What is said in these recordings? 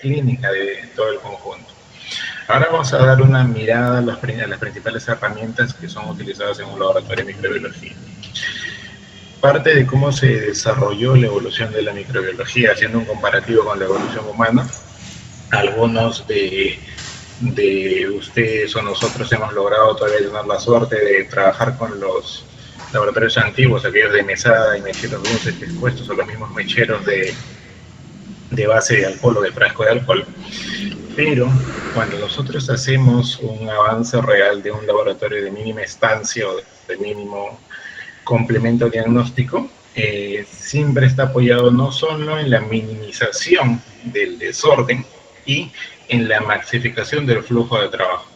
clínica de todo el conjunto. Ahora vamos a dar una mirada a las principales herramientas que son utilizadas en un laboratorio de microbiología. Parte de cómo se desarrolló la evolución de la microbiología, haciendo un comparativo con la evolución humana. Algunos de ustedes o nosotros hemos logrado todavía tener la suerte de trabajar con los laboratorios antiguos, aquellos de mesada y mecheros dulces expuestos, o los mismos mecheros de base de alcohol o de frasco de alcohol. Pero cuando nosotros hacemos un avance real de un laboratorio de mínima estancia o de mínimo complemento diagnóstico, siempre está apoyado no solo en la minimización del desorden y en la maxificación del flujo de trabajo.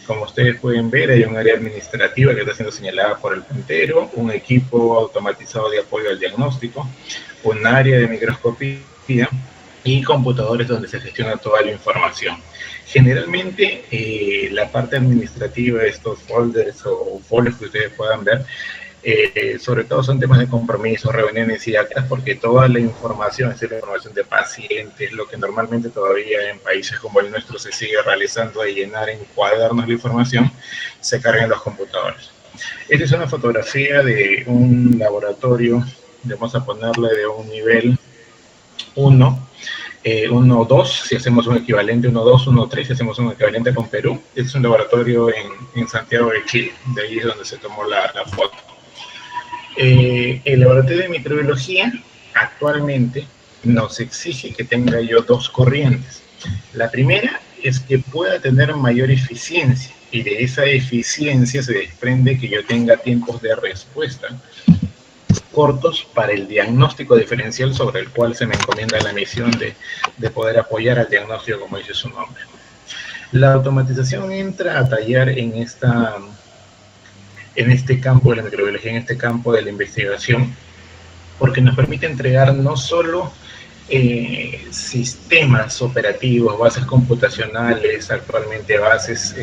Como ustedes pueden ver, hay un área administrativa que está siendo señalada por el puntero, un equipo automatizado de apoyo al diagnóstico, un área de microscopía y computadores donde se gestiona toda la información. Generalmente, la parte administrativa de estos folders o folios que ustedes puedan ver, sobre todo son temas de compromiso, reuniones y actas, porque toda la información, es decir, la información de pacientes, lo que normalmente todavía en países como el nuestro se sigue realizando de llenar en cuadernos la información, se carga en los computadores. Esta es una fotografía de un laboratorio, vamos a ponerle de un nivel 1, 1-2, si hacemos un equivalente, 1-2, 1-3, si hacemos un equivalente con Perú. Este es un laboratorio en Santiago de Chile, de ahí es donde se tomó la foto. El laboratorio de microbiología actualmente nos exige que tenga yo dos corrientes. La primera es que pueda tener mayor eficiencia, y de esa eficiencia se desprende que yo tenga tiempos de respuesta cortos para el diagnóstico diferencial sobre el cual se me encomienda la misión de poder apoyar al diagnóstico, como dice su nombre. La automatización entra a tallar en este campo de la microbiología, en este campo de la investigación, porque nos permite entregar no solo sistemas operativos, bases computacionales, actualmente bases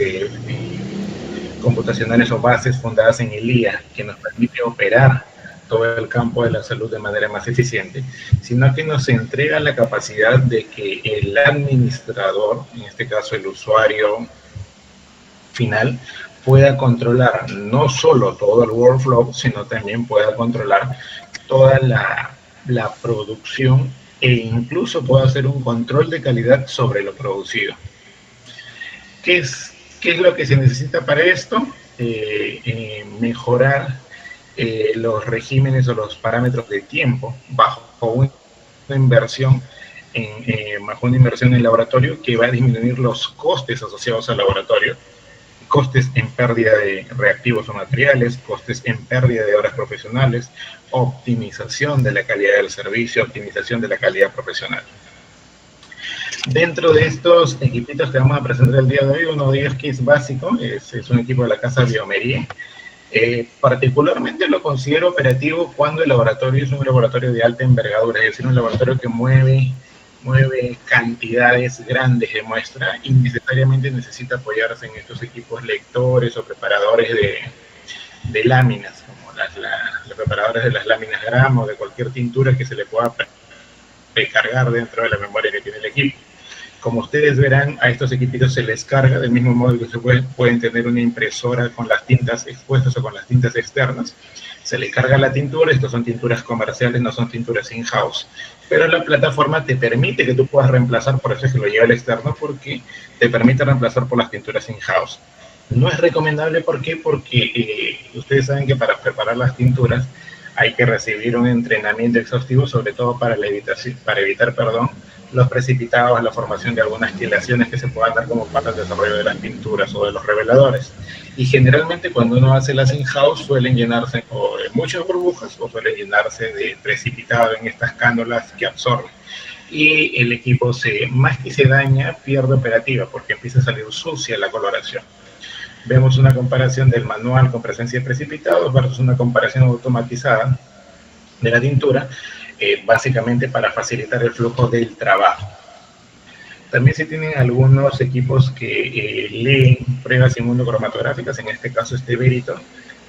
computacionales o bases fundadas en el IA, que nos permite operar todo el campo de la salud de manera más eficiente, sino que nos entrega la capacidad de que el administrador, en este caso el usuario final, pueda controlar no solo todo el workflow, sino también pueda controlar toda la producción e incluso pueda hacer un control de calidad sobre lo producido. ¿Qué es lo que se necesita para esto? Mejorar los regímenes o los parámetros de tiempo bajo una inversión en laboratorio, que va a disminuir los costes asociados al laboratorio, costes en pérdida de reactivos o materiales, costes en pérdida de horas profesionales, optimización de la calidad del servicio, optimización de la calidad profesional. Dentro de estos equipitos que vamos a presentar el día de hoy, uno de ellos que es básico, es un equipo de la casa Biomería. Particularmente lo considero operativo cuando el laboratorio es un laboratorio de alta envergadura, es decir, un laboratorio que mueve cantidades grandes de muestra y necesariamente necesita apoyarse en estos equipos lectores o preparadores de láminas, como los preparadores de las láminas gramo o de cualquier tintura que se le pueda precargar dentro de la memoria que tiene el equipo. Como ustedes verán, a estos equipitos se les carga del mismo modo que se pueden tener una impresora con las tintas expuestas o con las tintas externas. Se le carga la tintura, estas son tinturas comerciales, no son tinturas in-house, pero la plataforma te permite que tú puedas reemplazar, por eso es que lo lleva al externo, porque te permite reemplazar por las tinturas in-house. No es recomendable, ¿por qué? Porque ustedes saben que para preparar las tinturas hay que recibir un entrenamiento exhaustivo, sobre todo para evitar los precipitados, la formación de algunas quilaciones que se puedan dar como parte del desarrollo de las pinturas o de los reveladores. Y generalmente cuando uno hace las in-house suelen llenarse o de muchas burbujas o suelen llenarse de precipitado en estas cánulas que absorben. Y el equipo más que se daña, pierde operativa porque empieza a salir sucia la coloración. Vemos una comparación del manual con presencia de precipitados versus una comparación automatizada de la tintura, básicamente para facilitar el flujo del trabajo. También se tienen algunos equipos que leen pruebas inmunocromatográficas, en este caso este Veriton,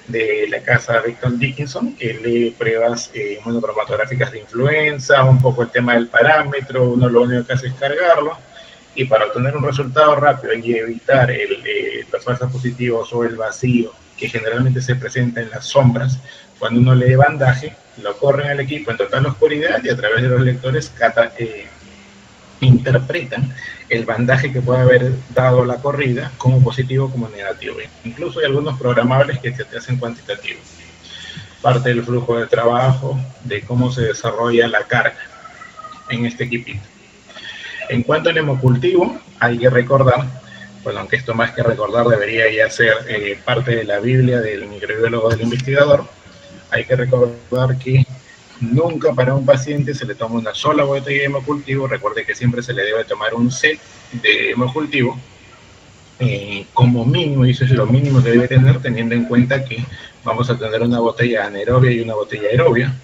de la casa Becton Dickinson, que lee pruebas monocromatográficas de influenza, un poco el tema del parámetro, uno lo único que hace es cargarlo, y para obtener un resultado rápido y evitar los falsos positivos o el vacío que generalmente se presenta en las sombras, cuando uno lee bandaje, lo corren al equipo en total oscuridad y a través de los lectores interpretan el bandaje que puede haber dado la corrida como positivo o como negativo. Incluso hay algunos programables que te hacen cuantitativos. Parte del flujo de trabajo, de cómo se desarrolla la carga en este equipito. En cuanto al hemocultivo, hay que recordar, bueno, aunque esto más que recordar debería ya ser parte de la Biblia del microbiólogo del investigador, hay que recordar que nunca para un paciente se le toma una sola botella de hemocultivo. Recuerde que siempre se le debe tomar un set de hemocultivo como mínimo, y eso es lo mínimo que debe tener, teniendo en cuenta que vamos a tener una botella anaerobia y una botella aerobia.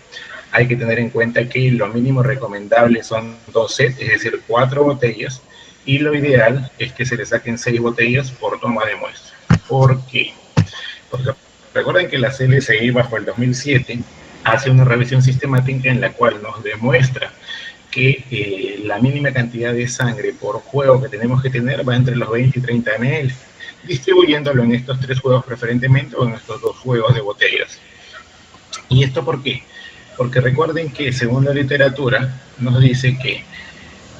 Hay que tener en cuenta que lo mínimo recomendable son 2 sets, es decir, 4 botellas, y lo ideal es que se le saquen 6 botellas por toma de muestra. ¿Por qué? Porque recuerden que la CLSI bajo el 2007 hace una revisión sistemática en la cual nos demuestra que la mínima cantidad de sangre por juego que tenemos que tener va entre los 20 y 30 ml, distribuyéndolo en estos 3 juegos preferentemente o en estos 2 juegos de botellas. ¿Y esto por qué? Porque recuerden que según la literatura nos dice que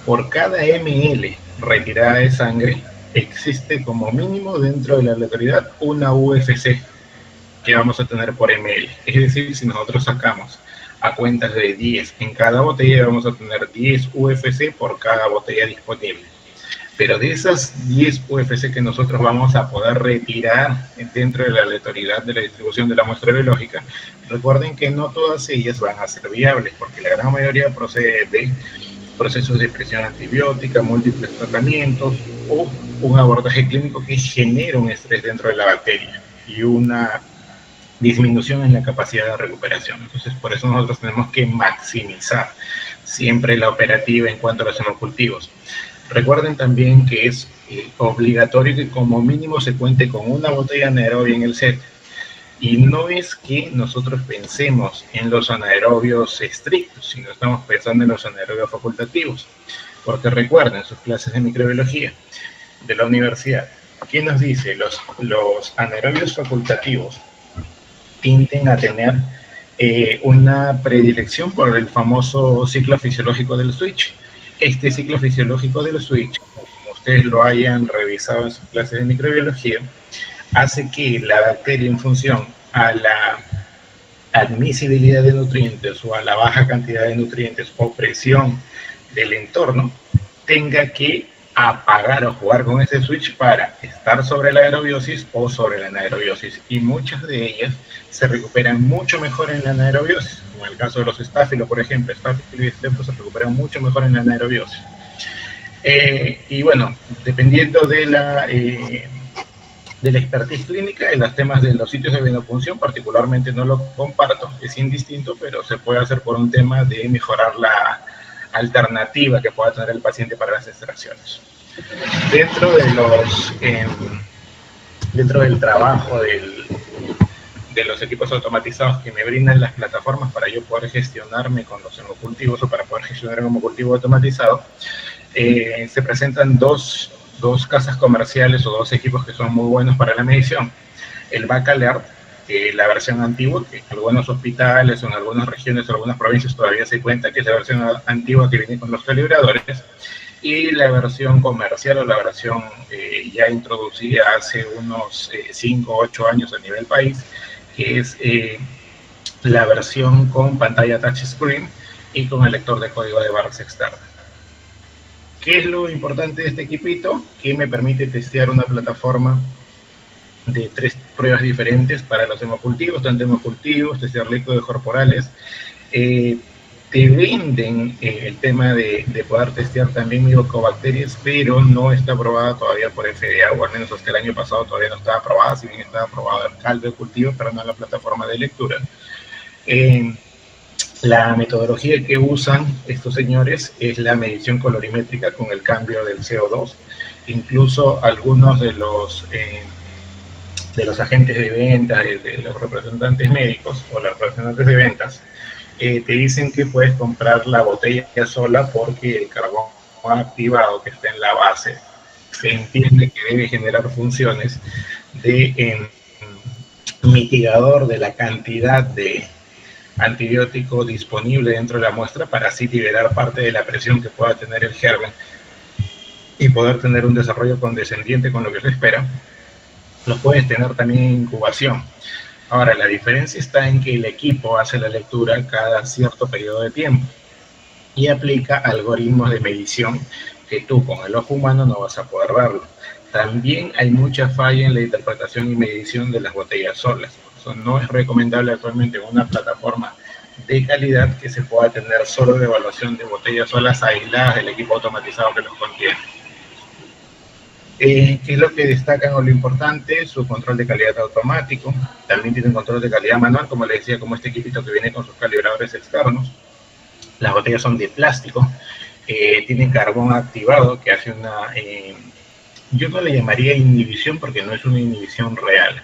por cada ml retirada de sangre existe como mínimo dentro de la aleatoriedad una UFC que vamos a tener por ml. Es decir, si nosotros sacamos a cuentas de 10 en cada botella, vamos a tener 10 UFC por cada botella disponible. Pero de esas 10 UFC que nosotros vamos a poder retirar dentro de la aleatoriedad de la distribución de la muestra biológica, recuerden que no todas ellas van a ser viables, porque la gran mayoría procede de procesos de presión antibiótica, múltiples tratamientos o un abordaje clínico que genera un estrés dentro de la bacteria y una disminución en la capacidad de recuperación. Entonces, por eso nosotros tenemos que maximizar siempre la operativa en cuanto a los hemocultivos. Recuerden también que es obligatorio que como mínimo se cuente con una botella anaerobia en el set. Y no es que nosotros pensemos en los anaerobios estrictos, sino estamos pensando en los anaerobios facultativos. Porque recuerden sus clases de microbiología de la universidad, ¿quién nos dice? Los anaerobios facultativos tienden a tener una predilección por el famoso ciclo fisiológico del switch. Este ciclo fisiológico del switch, como ustedes lo hayan revisado en sus clases de microbiología, hace que la bacteria, en función a la admisibilidad de nutrientes o a la baja cantidad de nutrientes o presión del entorno, tenga que apagar o jugar con ese switch para estar sobre la aerobiosis o sobre la anaerobiosis, y muchas de ellas se recuperan mucho mejor en la anaerobiosis, como en el caso de los estáfilos, por ejemplo. Estáfilos y leptos se recuperan mucho mejor en la anaerobiosis. Y bueno, dependiendo de la expertise clínica, en los temas de los sitios de venopunción particularmente no lo comparto, es indistinto, pero se puede hacer por un tema de mejorar la alternativa que pueda tener el paciente para las extracciones. Dentro del trabajo de los equipos automatizados que me brindan las plataformas para yo poder gestionarme con los hemocultivos o para poder gestionar un hemocultivo automatizado, se presentan dos casas comerciales o 2 equipos que son muy buenos para la medición. El Bacalert, la versión antigua, que en algunos hospitales o en algunas regiones o algunas provincias todavía se cuenta, que es la versión antigua que viene con los calibradores, y la versión comercial o la versión ya introducida hace unos 5 o 8 años a nivel país, que es la versión con pantalla touchscreen y con el lector de código de barras externa. ¿Qué es lo importante de este equipito? Que me permite testear una plataforma de 3 pruebas diferentes para los hemocultivos, tanto hemocultivos, testear líquidos corporales. Te venden el tema de poder testear también micobacterias, pero no está aprobada todavía por FDA, o al menos hasta el año pasado todavía no estaba aprobada, si bien estaba aprobado el caldo de cultivo, pero no la plataforma de lectura. La metodología que usan estos señores es la medición colorimétrica con el cambio del CO2. Incluso algunos de los de los agentes de ventas, de los representantes médicos o los representantes de ventas, te dicen que puedes comprar la botella sola porque el carbón activado que está en la base se entiende que debe generar funciones de mitigador de la cantidad de antibiótico disponible dentro de la muestra para así liberar parte de la presión que pueda tener el germen y poder tener un desarrollo condescendiente con lo que se espera. Lo puedes tener también en incubación. Ahora, la diferencia está en que el equipo hace la lectura cada cierto periodo de tiempo y aplica algoritmos de medición que tú con el ojo humano no vas a poder verlo. También hay mucha falla en la interpretación y medición de las botellas solas. Eso no es recomendable actualmente en una plataforma de calidad que se pueda tener solo de evaluación de botellas solas aisladas del equipo automatizado que los contiene. ¿Qué es lo que destacan o lo importante? Su control de calidad automático. También tienen control de calidad manual, como les decía, como este equipito que viene con sus calibradores externos. Las botellas son de plástico, tienen carbón activado que hace una... yo no le llamaría inhibición porque no es una inhibición real.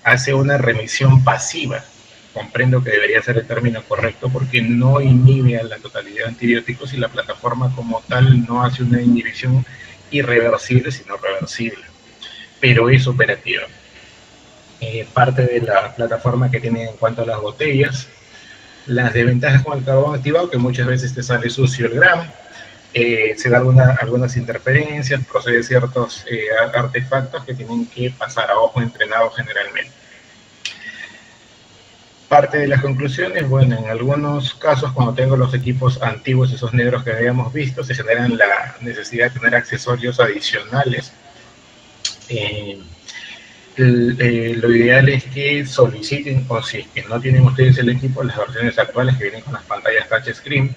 Hace una remisión pasiva. Comprendo que debería ser el término correcto porque no inhibe a la totalidad de antibióticos y la plataforma como tal no hace una inhibición irreversible, sino reversible, pero es operativa. Parte de la plataforma que tiene en cuanto a las botellas, las desventajas con el carbón activado, que muchas veces te sale sucio el gramo, se da algunas interferencias, procede ciertos artefactos que tienen que pasar a ojo entrenado generalmente. Parte de las conclusiones, bueno, en algunos casos cuando tengo los equipos antiguos, esos negros que habíamos visto, se generan la necesidad de tener accesorios adicionales. Lo ideal es que soliciten, o si es que no tienen ustedes el equipo, las versiones actuales que vienen con las pantallas touchscreen.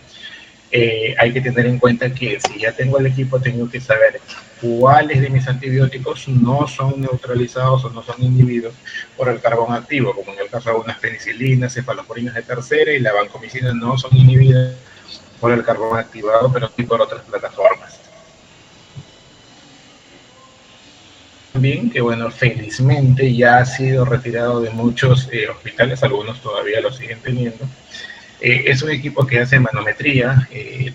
Hay que tener en cuenta que si ya tengo el equipo, tengo que saber cuáles de mis antibióticos no son neutralizados o no son inhibidos por el carbón activo, como en el caso de algunas penicilinas, cefaloporinas de tercera y la vancomicina no son inhibidas por el carbón activado, pero sí por otras plataformas. También que, bueno, felizmente ya ha sido retirado de muchos hospitales, algunos todavía lo siguen teniendo. Es un equipo que hace manometría,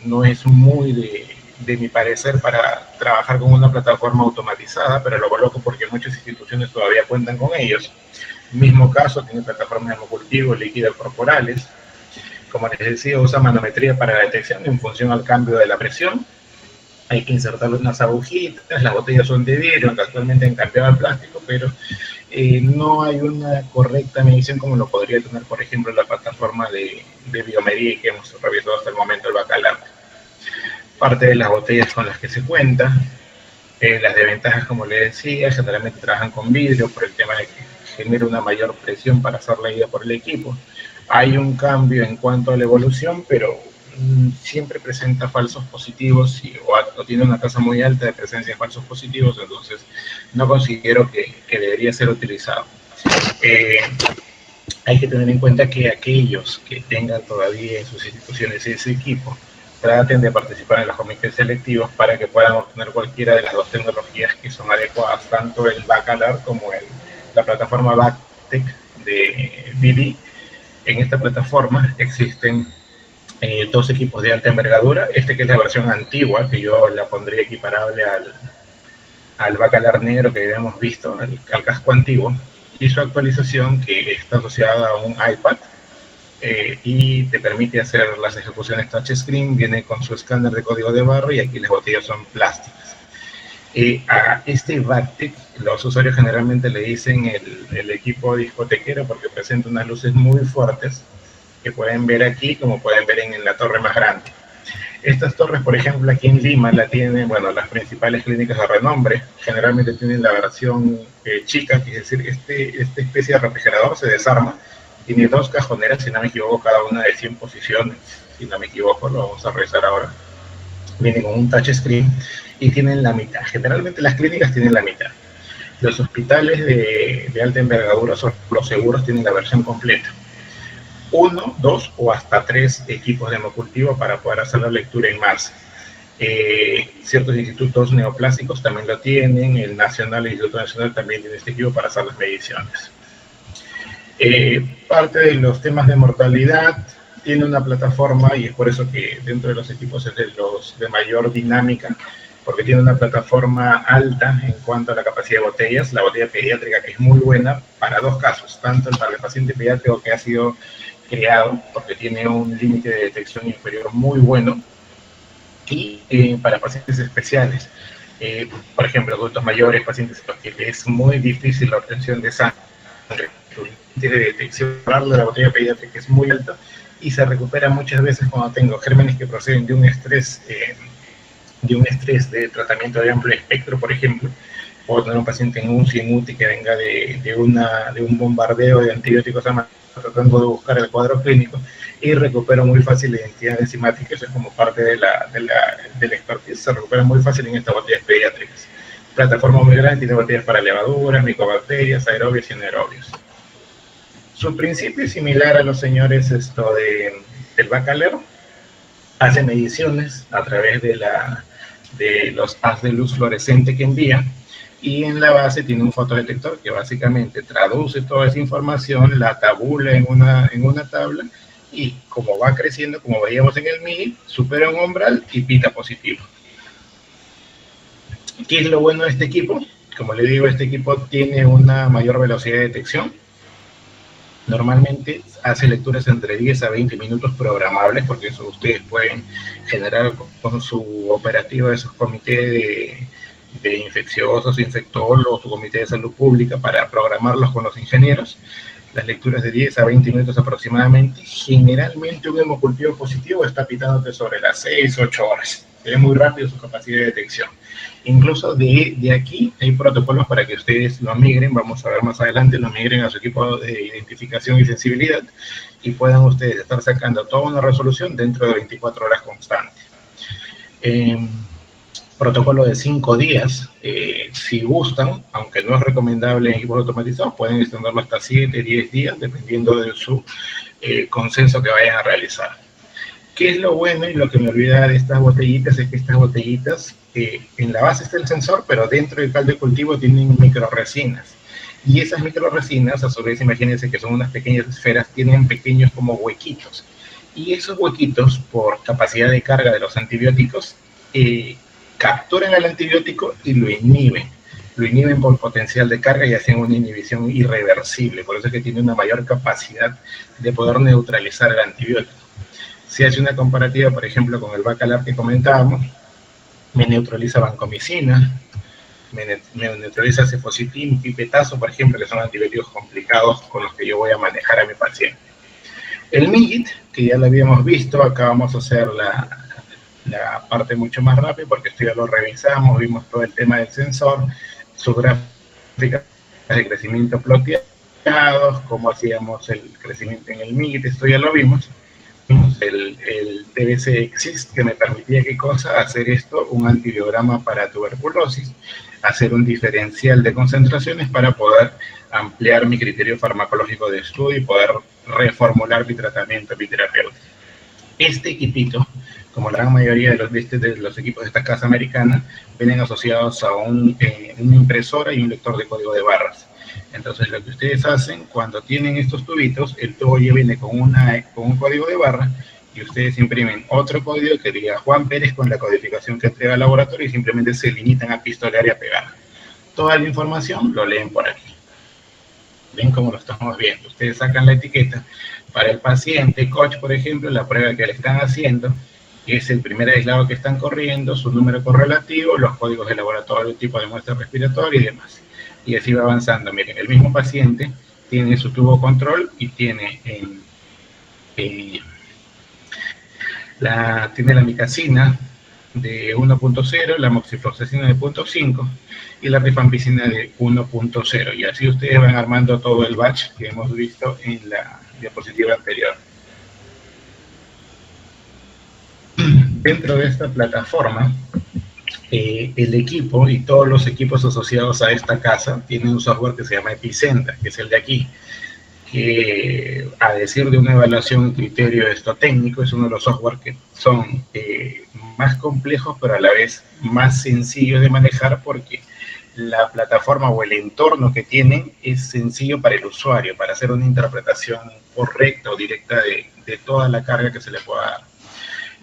no es muy de mi parecer para trabajar con una plataforma automatizada, pero lo coloco porque muchas instituciones todavía cuentan con ellos. Mismo caso, tiene plataformas de hemocultivo, líquidos corporales. Como les decía, usa manometría para la detección en función al cambio de la presión. Hay que insertarle unas agujitas, las botellas son de vidrio, que actualmente han cambiado al plástico, pero no hay una correcta medición como lo podría tener, por ejemplo, la plataforma de biomería que hemos revisado hasta el momento, el Bacalar. Parte de las botellas con las que se cuenta, las desventajas, como les decía, generalmente trabajan con vidrio por el tema de que genera una mayor presión para ser leída por el equipo. Hay un cambio en cuanto a la evolución, pero siempre presenta falsos positivos o tiene una tasa muy alta de presencia de falsos positivos, entonces no considero que debería ser utilizado. Hay que tener en cuenta que aquellos que tengan todavía en sus instituciones ese equipo traten de participar en los comités selectivos para que puedan obtener cualquiera de las dos tecnologías que son adecuadas, tanto el Bacalar como la plataforma Bactec de BD. En esta plataforma existen dos equipos de alta envergadura, que es la versión antigua, que yo la pondría equiparable al Bacalar negro que habíamos visto, al casco antiguo, y su actualización que está asociada a un iPad y te permite hacer las ejecuciones touchscreen, viene con su escáner de código de barra y aquí las botellas son plásticas. A este Bactec los usuarios generalmente le dicen el equipo discotequero porque presenta unas luces muy fuertes que pueden ver aquí, como pueden ver en la torre más grande. Estas torres, por ejemplo, aquí en Lima la tienen, bueno, las principales clínicas de renombre, generalmente tienen la versión chica, que es decir, esta especie de refrigerador se desarma, tiene dos cajoneras, si no me equivoco, cada una de 100 posiciones, si no me equivoco, lo vamos a revisar ahora. Viene con un touchscreen y tienen la mitad. Generalmente las clínicas tienen la mitad. Los hospitales de alta envergadura, los seguros, tienen la versión completa. 1, 2 o hasta 3 equipos de hemocultivo para poder hacer la lectura en masa. Ciertos institutos neoplásticos también lo tienen, el Nacional, el Instituto Nacional también tiene este equipo para hacer las mediciones. Parte de los temas de mortalidad tiene una plataforma, y es por eso que dentro de los equipos es de los de mayor dinámica, porque tiene una plataforma alta en cuanto a la capacidad de botellas, la botella pediátrica, que es muy buena para dos casos, tanto para el paciente pediátrico, que ha sido creado porque tiene un límite de detección inferior muy bueno, y para pacientes especiales, por ejemplo, adultos mayores, pacientes a los que es muy difícil la obtención de sangre, el límite de detección de la botella pediátrica es muy alto y se recupera muchas veces cuando tengo gérmenes que proceden de un estrés de tratamiento de amplio espectro, por ejemplo. Puedo tener un paciente en UCI, en UTI, que venga de un bombardeo de antibióticos tratando de buscar el cuadro clínico, y recupero muy fácil la identidad enzimática. Eso es como parte de la expertise, se recupera muy fácil en estas botellas pediátricas. Plataforma muy grande, tiene botellas para levaduras, micobacterias, aerobios y anaerobios. Su principio es similar a los señores del Bacalero. Hace mediciones a través de los haz de luz fluorescente que envía, y en la base tiene un fotodetector que básicamente traduce toda esa información, la tabula en una tabla, y como va creciendo, como veíamos en el MIDI, supera un umbral y pita positivo. ¿Qué es lo bueno de este equipo? Como le digo, este equipo tiene una mayor velocidad de detección. Normalmente hace lecturas entre 10 a 20 minutos programables, porque eso ustedes pueden generar con su operativo de esos comités de infecciosos, infectólogos, su comité de salud pública, para programarlos con los ingenieros. Las lecturas de 10 a 20 minutos aproximadamente. Generalmente un hemocultivo positivo está pitándote sobre las 6 o 8 horas. Es muy rápido su capacidad de detección. Incluso de aquí hay protocolos para que ustedes lo migren, vamos a ver más adelante, lo migren a su equipo de identificación y sensibilidad, y puedan ustedes estar sacando toda una resolución dentro de 24 horas constante. Protocolo de 5 días, si gustan, aunque no es recomendable en equipos automatizados, pueden extenderlo hasta 7, 10 días, dependiendo de su consenso que vayan a realizar. ¿Qué es lo bueno y lo que me olvidaba de estas botellitas? Es que estas botellitas, en la base está el sensor, pero dentro del caldo de cultivo tienen microresinas. Y esas microresinas, a su vez, imagínense que son unas pequeñas esferas, tienen pequeños como huequitos. Y esos huequitos, por capacidad de carga de los antibióticos, capturan al antibiótico y lo inhiben por potencial de carga y hacen una inhibición irreversible. Por eso es que tiene una mayor capacidad de poder neutralizar el antibiótico. Si hace una comparativa, por ejemplo, con el Bacalar que comentábamos, me neutraliza vancomicina, me neutraliza cefositin, pipetazo, por ejemplo, que son antibióticos complicados con los que yo voy a manejar a mi paciente. El MIGIT, que ya lo habíamos visto, acá vamos a hacer la parte mucho más rápida, porque esto ya lo revisamos, vimos todo el tema del sensor, sus gráficas de crecimiento ploteados, cómo hacíamos el crecimiento en el MIGIT, esto ya lo vimos. El TBC Exist, que me permitía qué cosa, hacer esto, un antibiograma para tuberculosis, hacer un diferencial de concentraciones para poder ampliar mi criterio farmacológico de estudio y poder reformular mi tratamiento, mi terapéutico. Este equipito, como la gran mayoría de los equipos de esta casa americana, vienen asociados a una impresora y un lector de código de barras. Entonces, lo que ustedes hacen cuando tienen estos tubitos, el tubo ya viene con un código de barra, y ustedes imprimen otro código que diga Juan Pérez con la codificación que entrega el laboratorio, y simplemente se limitan a pistolear y a pegar. Toda la información lo leen por aquí. Ven cómo lo estamos viendo. Ustedes sacan la etiqueta. Para el paciente Koch, por ejemplo, la prueba que le están haciendo es el primer aislado que están corriendo, su número correlativo, los códigos de laboratorio, tipo de muestra respiratoria y demás. Y así va avanzando. Miren, el mismo paciente tiene su tubo control y tiene la micacina de 1.0, la moxifloxacina de 0.5 y la rifampicina de 1.0. Y así ustedes van armando todo el batch que hemos visto en la diapositiva anterior. Dentro de esta plataforma, el equipo y todos los equipos asociados a esta casa tienen un software que se llama Epicenta, que es el de aquí, que, a decir de una evaluación, criterio esto técnico, es uno de los software que son más complejos, pero a la vez más sencillos de manejar, porque la plataforma o el entorno que tienen es sencillo para el usuario, para hacer una interpretación correcta o directa de toda la carga que se le pueda dar.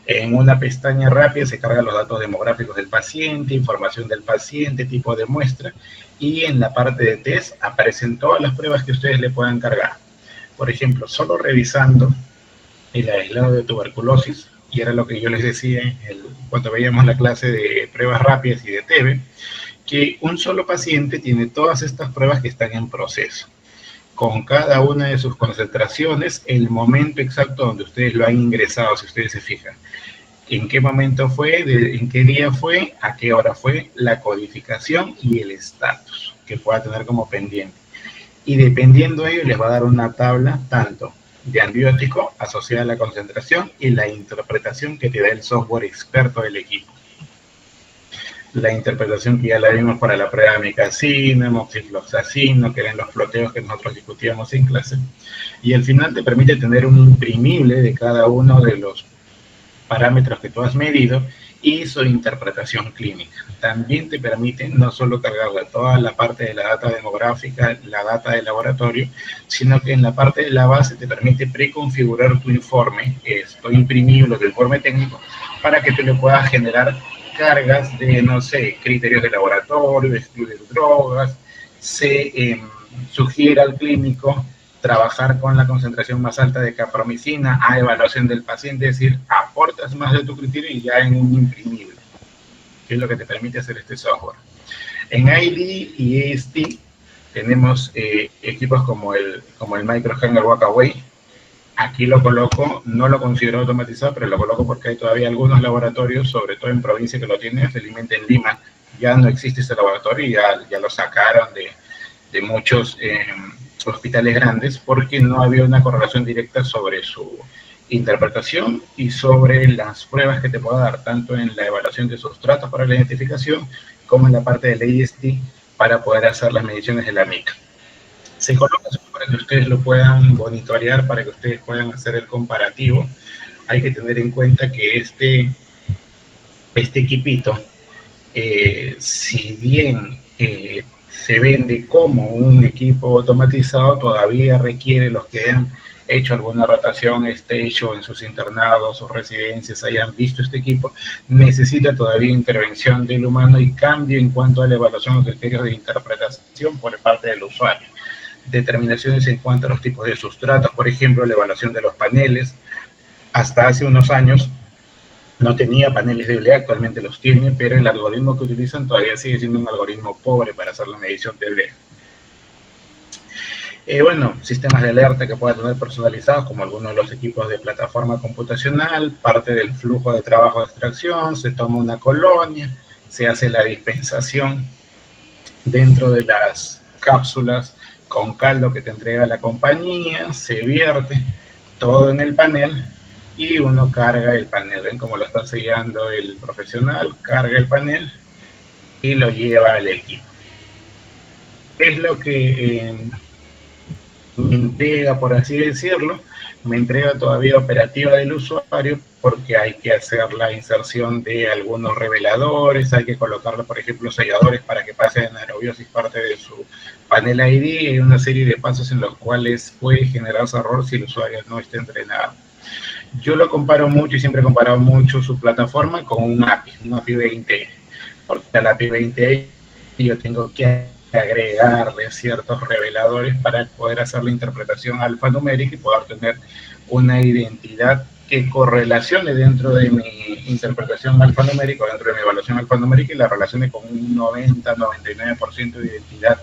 En una pestaña rápida se cargan los datos demográficos del paciente, información del paciente, tipo de muestra, y en la parte de test aparecen todas las pruebas que ustedes le puedan cargar. Por ejemplo, solo revisando el aislado de tuberculosis, y era lo que yo les decía cuando veíamos la clase de pruebas rápidas y de TB, que un solo paciente tiene todas estas pruebas que están en proceso, con cada una de sus concentraciones, el momento exacto donde ustedes lo han ingresado, si ustedes se fijan. En qué momento fue, en qué día fue, a qué hora fue, la codificación y el estatus que pueda tener como pendiente. Y dependiendo de ello, les va a dar una tabla tanto de antibiótico asociada a la concentración y la interpretación que te da el software experto del equipo. La interpretación que ya la vimos para la prueba de micacina, moxifloxacino, que eran los floteos que nosotros discutíamos en clase. Y al final te permite tener un imprimible de cada uno de los parámetros que tú has medido y su interpretación clínica. También te permite no solo cargarle toda la parte de la data demográfica, la data de laboratorio, sino que en la parte de la base te permite preconfigurar tu informe, tu imprimible, tu informe técnico, para que tú le puedas generar cargas de, no sé, criterios de laboratorio, estudio de drogas, se sugiere al clínico trabajar con la concentración más alta de capromicina a evaluación del paciente, es decir, aportas más de tu criterio y ya en un imprimible, que es lo que te permite hacer este software. En ID y AST tenemos equipos como el Microhanger Walkaway. Aquí lo coloco, no lo considero automatizado, pero lo coloco porque hay todavía algunos laboratorios, sobre todo en provincia que lo tienen, felizmente en Lima ya no existe este laboratorio y ya lo sacaron de muchos hospitales grandes, porque no había una correlación directa sobre su interpretación y sobre las pruebas que te pueda dar, tanto en la evaluación de sustratos para la identificación, como en la parte del AST para poder hacer las mediciones de la MIC. Se coloca para que ustedes lo puedan monitorear, para que ustedes puedan hacer el comparativo. Hay que tener en cuenta que este equipito, si bien se vende como un equipo automatizado, todavía requiere los que han hecho alguna rotación stage en sus internados o residencias, hayan visto este equipo, necesita todavía intervención del humano y cambio en cuanto a la evaluación o criterios de interpretación por parte del usuario. Determinaciones en cuanto a los tipos de sustratos, por ejemplo, la evaluación de los paneles. Hasta hace unos años no tenía paneles de ULE, actualmente los tiene, pero el algoritmo que utilizan todavía sigue siendo un algoritmo pobre para hacer la medición de ULE. Bueno, sistemas de alerta que pueda tener personalizados, como algunos de los equipos de plataforma computacional, parte del flujo de trabajo de extracción, se toma una colonia, se hace la dispensación dentro de las cápsulas con caldo que te entrega la compañía, se vierte todo en el panel y uno carga el panel. Ven cómo lo está sellando el profesional, carga el panel y lo lleva al equipo. Es lo que me entrega, por así decirlo, me entrega todavía operativa del usuario, porque hay que hacer la inserción de algunos reveladores, hay que colocarle, por ejemplo, selladores para que pase en aerobiosis parte de su panel ID, y una serie de pasos en los cuales puede generarse error si el usuario no está entrenado. Yo lo comparo mucho y siempre he comparado mucho su plataforma con un API 20, porque a la API 20 yo tengo que agregarle ciertos reveladores para poder hacer la interpretación alfanumérica y poder tener una identidad que correlacione dentro de mi interpretación alfanumérica, dentro de mi evaluación alfanumérica, y la relacione con un 90-99% de identidad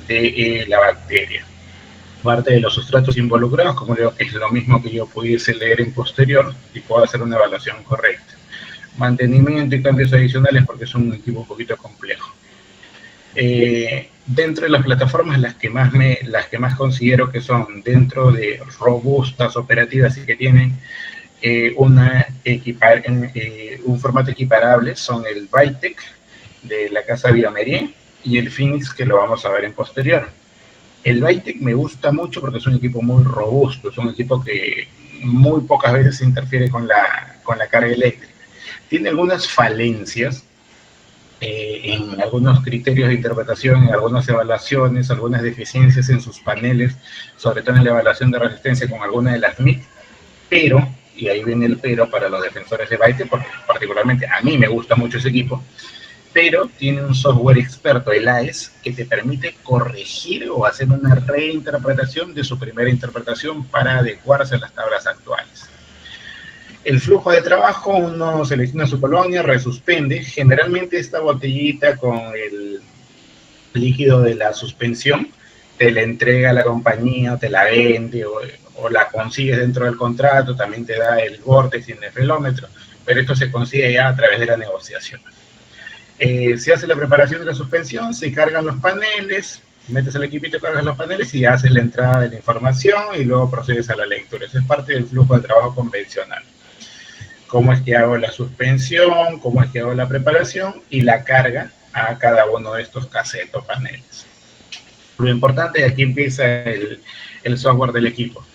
de la bacteria. Parte de los sustratos involucrados, como digo, es lo mismo que yo pudiese leer en posterior y puedo hacer una evaluación correcta. Mantenimiento y cambios adicionales, porque es un equipo un poquito complejo. Dentro de las plataformas, las que más considero que son dentro de robustas, operativas y que tienen un formato equiparable, son el Vitek de la casa Biomerie y el Phoenix, que lo vamos a ver en posterior. El Bytec me gusta mucho porque es un equipo muy robusto, es un equipo que muy pocas veces interfiere con la carga eléctrica. Tiene algunas falencias en algunos criterios de interpretación, en algunas evaluaciones, algunas deficiencias en sus paneles, sobre todo en la evaluación de resistencia con algunas de las MIC, pero, y ahí viene el pero para los defensores de Bytec, porque particularmente a mí me gusta mucho ese equipo, pero tiene un software experto, el AES, que te permite corregir o hacer una reinterpretación de su primera interpretación para adecuarse a las tablas actuales. El flujo de trabajo, uno selecciona su colonia, resuspende. Generalmente esta botellita con el líquido de la suspensión te la entrega la compañía, o te la vende, o la consigues dentro del contrato, también te da el vórtex y el nefrelómetro, pero esto se consigue ya a través de la negociación. Se hace la preparación de la suspensión, se cargan los paneles, metes el equipito, cargas los paneles y haces la entrada de la información y luego procedes a la lectura. Eso es parte del flujo de trabajo convencional. Cómo es que hago la suspensión, cómo es que hago la preparación y la carga a cada uno de estos cassettes o paneles. Lo importante es que aquí empieza el software del equipo.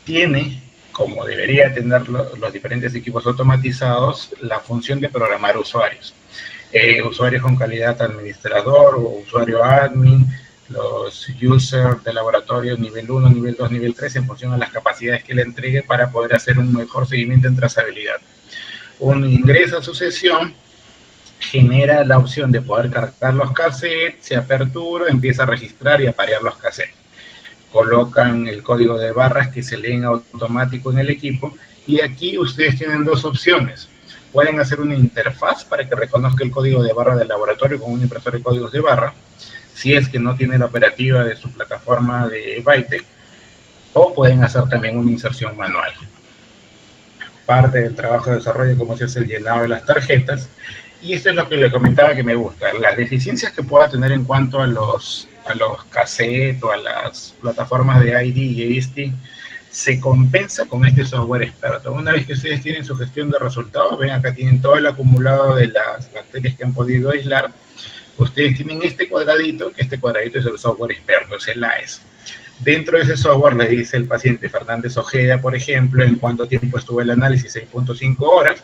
Tiene, como debería tener los diferentes equipos automatizados, la función de programar usuarios. Usuarios con calidad administrador o usuario admin, los users de laboratorio nivel 1, nivel 2, nivel 3, en función a las capacidades que le entregue para poder hacer un mejor seguimiento en trazabilidad. Un ingreso a su sesión genera la opción de poder cargar los cassettes, se apertura, empieza a registrar y a parear los cassettes. Colocan el código de barras que se leen automático en el equipo y aquí ustedes tienen dos opciones. Pueden hacer una interfaz para que reconozca el código de barra del laboratorio con un impresor de códigos de barra, si es que no tiene la operativa de su plataforma de Bytec, o pueden hacer también una inserción manual. Parte del trabajo de desarrollo, como se hace el llenado de las tarjetas, y esto es lo que le comentaba que me gusta, las deficiencias que pueda tener en cuanto a los cassettes o a las plataformas de ID y AST, se compensa con este software experto. Una vez que ustedes tienen su gestión de resultados, ven acá tienen todo el acumulado de las bacterias que han podido aislar, ustedes tienen este cuadradito, que este cuadradito es el software experto, es el AES. Dentro de ese software le dice el paciente Fernández Ojeda, por ejemplo, en cuánto tiempo estuvo el análisis, 6.5 horas,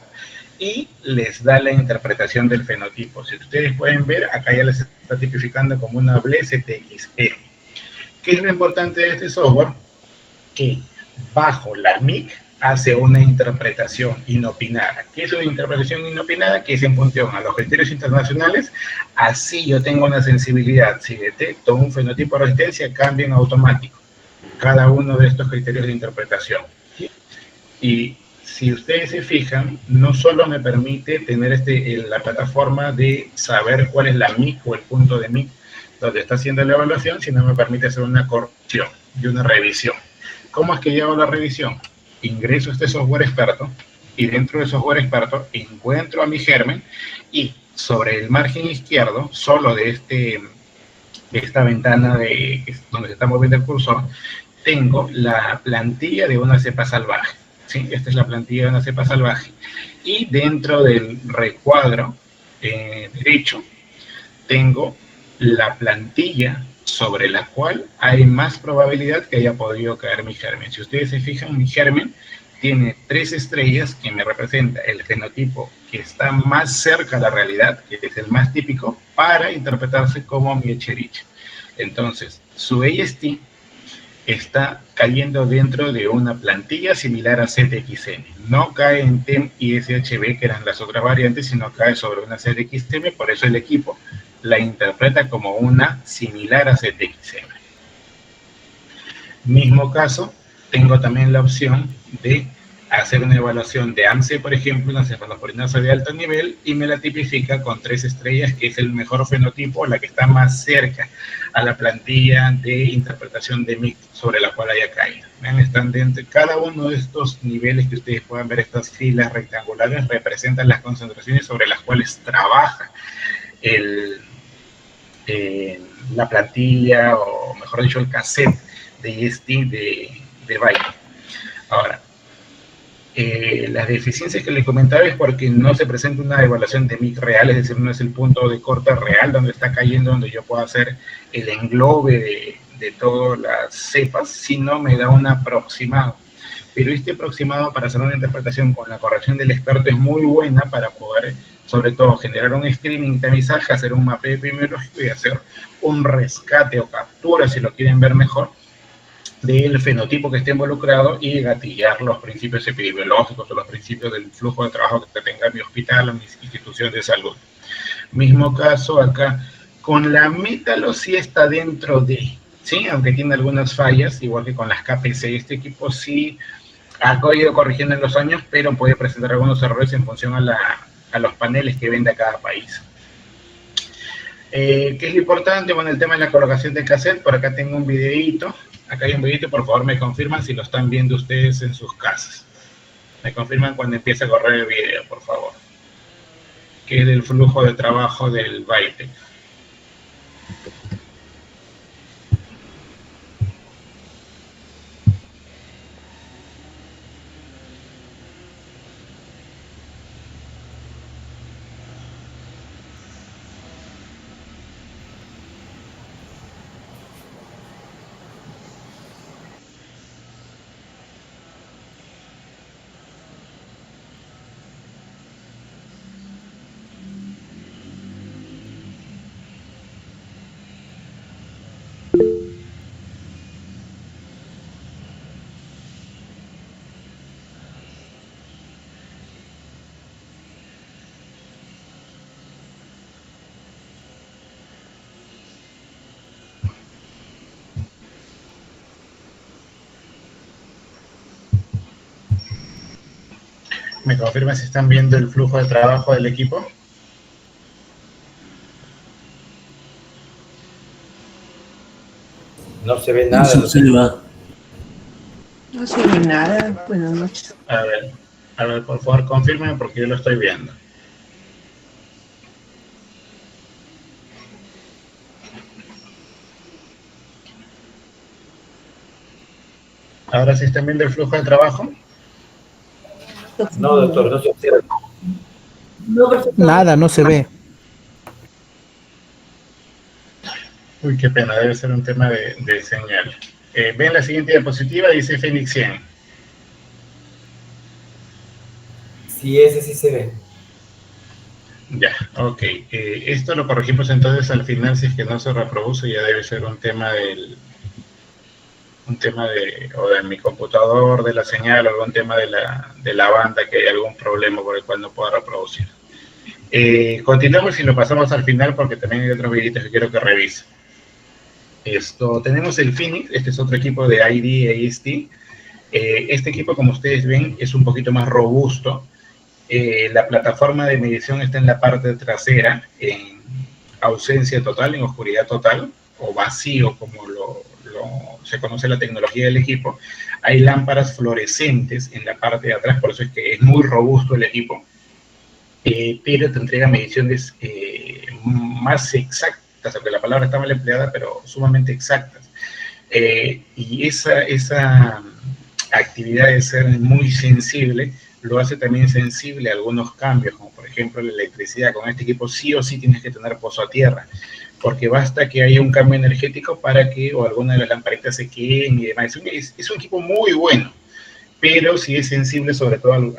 y les da la interpretación del fenotipo. Si ustedes pueden ver, acá ya les está tipificando como una BLESTXP. ¿Qué es lo importante de este software? Que bajo la MIC hace una interpretación inopinada. ¿Qué es una interpretación inopinada? Que es en función a los criterios internacionales, así yo tengo una sensibilidad. Si detecto un fenotipo de resistencia, cambia en automático cada uno de estos criterios de interpretación. Y si ustedes se fijan, no solo me permite tener la plataforma de saber cuál es la MIC o el punto de MIC donde está haciendo la evaluación, sino me permite hacer una corrección y una revisión. ¿Cómo es que yo hago la revisión? Ingreso a este software experto y dentro del software experto encuentro a mi germen y sobre el margen izquierdo, solo de esta ventana donde se está moviendo el cursor, tengo la plantilla de una cepa salvaje. ¿Sí? Esta es la plantilla de una cepa salvaje. Y dentro del recuadro derecho tengo la plantilla sobre la cual hay más probabilidad que haya podido caer mi germen. Si ustedes se fijan, mi germen tiene 3 estrellas que me representa el fenotipo que está más cerca a la realidad, que es el más típico, para interpretarse como mi Escherichia. Entonces, su AST está cayendo dentro de una plantilla similar a ZXM. No cae en TEM y SHB, que eran las otras variantes, sino cae sobre una ZXM, por eso el equipo la interpreta como una similar a ZXM. Mismo caso, tengo también la opción de hacer una evaluación de AMSE, por ejemplo, una cefalosporinasa de alto nivel, y me la tipifica con 3 estrellas, que es el mejor fenotipo, la que está más cerca a la plantilla de interpretación de MIC sobre la cual haya caído. Vean, están dentro de cada uno de estos niveles que ustedes puedan ver, estas filas rectangulares representan las concentraciones sobre las cuales trabaja la plantilla, o mejor dicho, el cassette de EST de Bytec. Ahora, las deficiencias que les comentaba es porque no se presenta una evaluación de MIC real, es decir, no es el punto de corte real donde está cayendo, donde yo puedo hacer el englobe de todas las cepas, sino me da un aproximado. Pero este aproximado, para hacer una interpretación con la corrección del experto, es muy buena para poder, sobre todo, generar un streaming de tamizaje, hacer un mapeo epidemiológico y hacer un rescate o captura, si lo quieren ver mejor, del fenotipo que esté involucrado y gatillar los principios epidemiológicos o los principios del flujo de trabajo que tenga mi hospital o mi institución de salud. Mismo caso acá, con la métalo sí está dentro de, ¿sí? Aunque tiene algunas fallas, igual que con las KPC, este equipo sí ha ido corrigiendo en los años, pero puede presentar algunos errores en función a los paneles que vende cada país. ¿Qué es lo importante? Bueno, el tema de la colocación de cassette, por acá tengo un videito, acá hay un videito, por favor me confirman si lo están viendo ustedes en sus casas. Me confirman cuando empiece a correr el video, por favor. Que es del flujo de trabajo del Bytec. ¿Me confirman si están viendo el flujo de trabajo del equipo? No se ve nada. No se va. No se ve nada. Buenas noches. A ver, por favor, confirmen porque yo lo estoy viendo. ¿Ahora sí están viendo el flujo de trabajo? No, doctor, no se observa. Nada, no se ve. Uy, qué pena, debe ser un tema de señal. Ven la siguiente diapositiva, dice Phoenix 100. Sí, ese sí se ve. Ya, ok. Esto lo corregimos entonces al final, si es que no se reproduce, ya debe ser un tema de mi computador, de la señal, o algún tema de la banda, que hay algún problema por el cual no pueda reproducir. Continuamos y lo pasamos al final porque también hay otros videitos que quiero que revisen. Tenemos el Phoenix, este es otro equipo de ID AST. Este equipo, como ustedes ven, es un poquito más robusto. La plataforma de medición está en la parte trasera, en ausencia total, en oscuridad total, o vacío, como se conoce la tecnología del equipo. Hay lámparas fluorescentes en la parte de atrás, por eso es que es muy robusto el equipo, pero te entrega mediciones más exactas, aunque la palabra está mal empleada, pero sumamente exactas. Y esa actividad de ser muy sensible lo hace también sensible a algunos cambios, como por ejemplo la electricidad. Con este equipo sí o sí tienes que tener pozo a tierra, porque basta que haya un cambio energético para que o alguna de las lamparitas se queden y demás. Es un equipo muy bueno, pero sí es sensible sobre todo al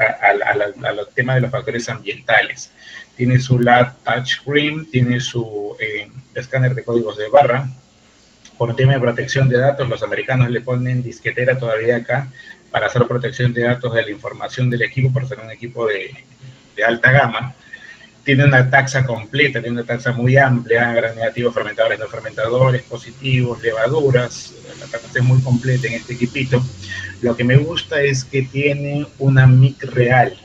tema de los factores ambientales. Tiene su LAD touchscreen, tiene su escáner de códigos de barra. Por un tema de protección de datos, los americanos le ponen disquetera todavía acá para hacer protección de datos de la información del equipo, por ser un equipo de alta gama. Tiene una taxa completa, tiene una taxa muy amplia, gran negativo, fermentadores, no fermentadores, positivos, levaduras. La taxa es muy completa en este equipito. Lo que me gusta es que tiene una MIC real.